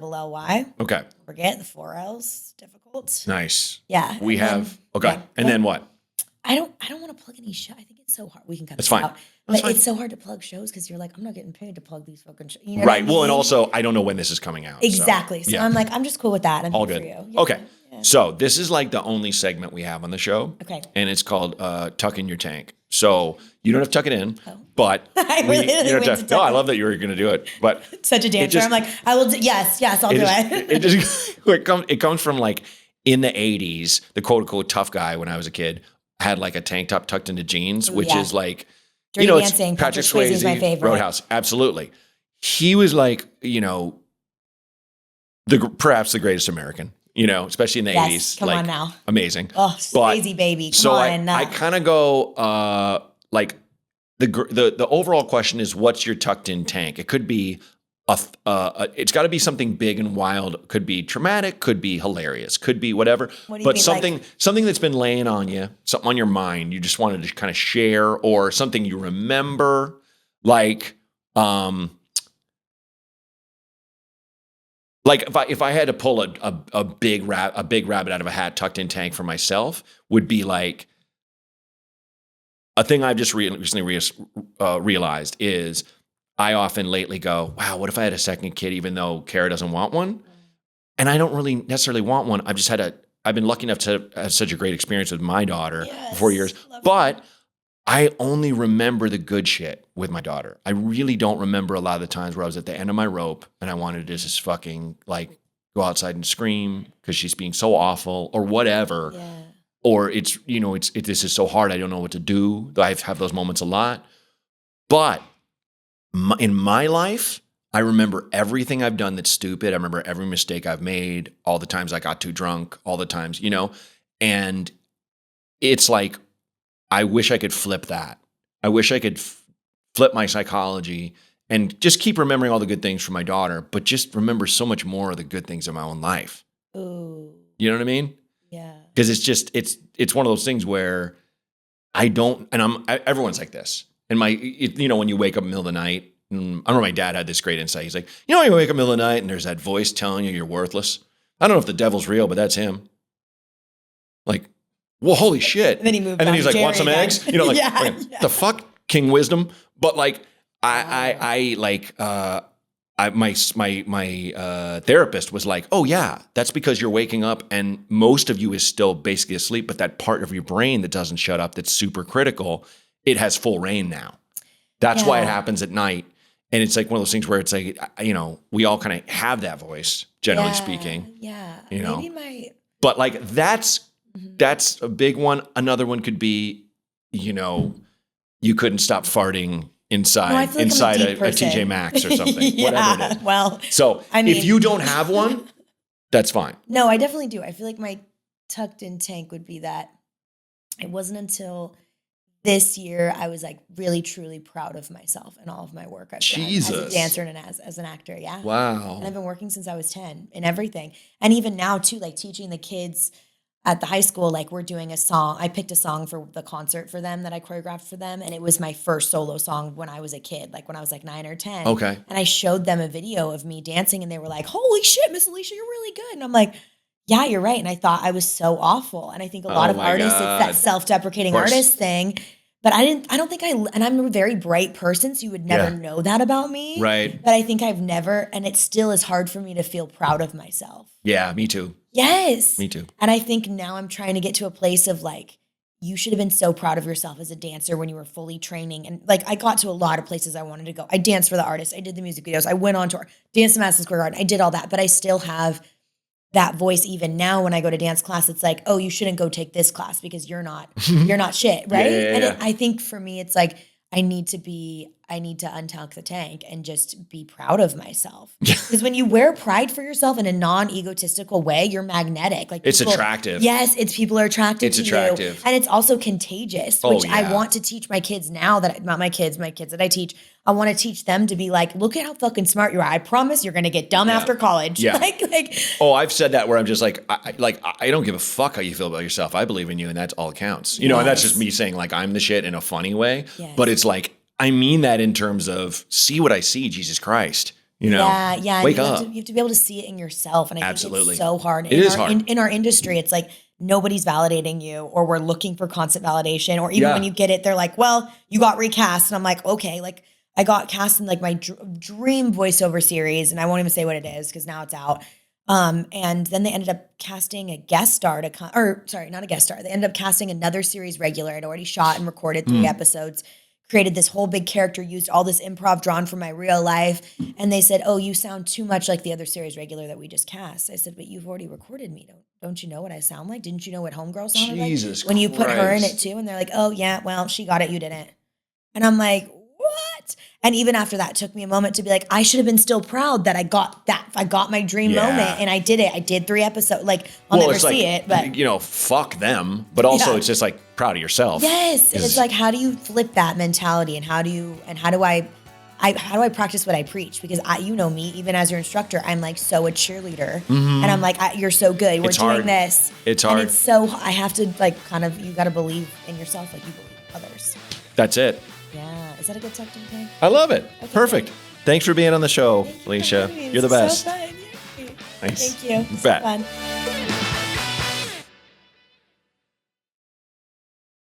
Mullally. Okay. Forget the 4 L's. Difficult. Nice. Yeah. We have. Okay. And then what? I don't want to plug any show. I think it's so hard. We can cut this fine. out. But it's so hard to plug shows because you're like, I'm not getting paid to plug these fucking shows. You know right. What I mean? Well, and also, I don't know when this is coming out. Exactly. So I'm like, I'm just cool with that. I'm all here good. For you. Yeah. Okay. Yeah. So this is like the only segment we have on the show. Okay. And it's called Tuck in Your Tank. So you don't have to tuck it in, but I I love that you were going to do it. But such a dancer. I'm like, I will. Yes, I'll do it. It comes from like in the 80s, the quote unquote tough guy when I was a kid had like a tank top tucked into jeans, which is like, Dirty Dancing. It's Patrick Swayze is my favorite. Roadhouse. Absolutely. He was like, perhaps the greatest American, especially in the 80s. Come on now. Amazing. Oh, Swayze baby. Come on. I kind of go, like the overall question is, what's your tucked in tank? It could be it's got to be something big and wild. Could be traumatic, could be hilarious, could be whatever. What do you But mean, something that's been laying on you, something on your mind, you just wanted to kind of share, or something you remember, like if I had to pull a big rabbit out of a hat tucked in tank for myself, would be like a thing I've just recently realized is I often lately go, wow, what if I had a second kid, even though Kara doesn't want one? And I don't really necessarily want one. I've been lucky enough to have such a great experience with my daughter for 4 years, but I only remember the good shit with my daughter. I really don't remember a lot of the times where I was at the end of my rope and I wanted to just fucking like go outside and scream because she's being so awful or whatever. Yeah. Or it's this is so hard, I don't know what to do. I have those moments a lot. But in my life, I remember everything I've done that's stupid. I remember every mistake I've made, all the times I got too drunk, all the times, and it's like, I wish I could flip that. I wish I could flip my psychology and just keep remembering all the good things from my daughter, but just remember so much more of the good things in my own life. Ooh. You know what I mean? Yeah. Because it's one of those things where I don't, and everyone's like this. And when you wake up in the middle of the night, I remember my dad had this great insight. He's like, you wake up in the middle of the night and there's that voice telling you you're worthless. I don't know if the devil's real, but that's him. Like, well, holy shit. And then he moved and then he's like, Jerry want some again. eggs? The fuck, King Wisdom. But like, my therapist was like, oh yeah, that's because you're waking up and most of you is still basically asleep, but that part of your brain that doesn't shut up, that's super critical, it has full reign now. That's why it happens at night. And it's like one of those things where it's like, we all kind of have that voice, generally speaking. Yeah. Maybe but like, that's a big one. Another one could be, you couldn't stop farting inside a TJ Maxx or something, whatever it is. Well, so if you don't have one, that's fine. No, I definitely do. I feel like my tucked in tank would be that it wasn't until this year I was like really truly proud of myself and all of my work I've done as a dancer and as an actor. Yeah. Wow. And I've been working since I was 10 in everything. And even now too, like teaching the kids at the high school, like we're doing a song. I picked a song for the concert for them that I choreographed for them. And it was my first solo song when I was a kid, like when I was like 9 or 10. Okay. And I showed them a video of me dancing and they were like, holy shit, Miss Alisha, you're really good. And I'm like, yeah, you're right. And I thought I was so awful. And I think a lot of artists, it's that self-deprecating artist thing. But and I'm a very bright person, so you would never know that about me. Right. But I think I've never, and it still is hard for me to feel proud of myself. Yeah, me too. Yes. Me too. And I think now I'm trying to get to a place of like, you should have been so proud of yourself as a dancer when you were fully training. And like, I got to a lot of places I wanted to go. I danced for the artists. I did the music videos. I went on tour, danced in Madison Square Garden. I did all that, but I still have that voice even now when I go to dance class. It's like, oh, you shouldn't go take this class because you're not shit, right? Yeah. I think for me, it's like, I need to untuck the tank and just be proud of myself. Because when you wear pride for yourself in a non-egotistical way, you're magnetic. Like it's attractive. Yes, people are attracted to attractive. you. And it's also contagious, which I want to teach my kids now not my kids that I teach. I want to teach them to be like, look at how fucking smart you are. I promise you're going to get dumb after college. Yeah. like. Oh, I've said that where I'm just like, I don't give a fuck how you feel about yourself. I believe in you, and that's all that counts. And that's just me saying like I'm the shit in a funny way. Yes. But it's like I mean that in terms of see what I see, Jesus Christ. Yeah. Wake up. You have to be able to see it in yourself, and I think it's so hard. It is hard in our industry. It's like nobody's validating you, or we're looking for constant validation, or even when you get it, they're like, "Well, you got recast," and I'm like, "Okay." Like I got cast in like my dream voiceover series, and I won't even say what it is because now it's out. And then they ended up casting a guest star not a guest star. They ended up casting another series regular. I'd already shot and recorded 3 episodes. Created this whole big character, used all this improv drawn from my real life. And they said, oh, you sound too much like the other series regular that we just cast. I said, but you've already recorded me. Don't you know what I sound like? Didn't you know what Homegirl sounded like? When you put her in it too. And they're like, oh yeah, well, she got it, you didn't. And I'm like, what? And even after that, it took me a moment to be like, I should have been still proud that I got my dream moment and I did it. I did 3 episodes. Like I'll never see it, but fuck them. But also it's just like proud of yourself. Yes. And it's like, how do you flip that mentality and how do I how do I practice what I preach? Because you know me, even as your instructor, I'm like so a cheerleader, and I'm like, you're so good. We're It's doing hard. this. It's hard. And it's so I have to like kind of you got to believe in yourself, like you believe in others. That's it. Yeah, is that a good tuck to take? I love it. Okay, Perfect. great. Thanks for being on the show, Thank you for Alicia. having me. You're the This best. is so fun. Nice. Thank you. You So bet. fun.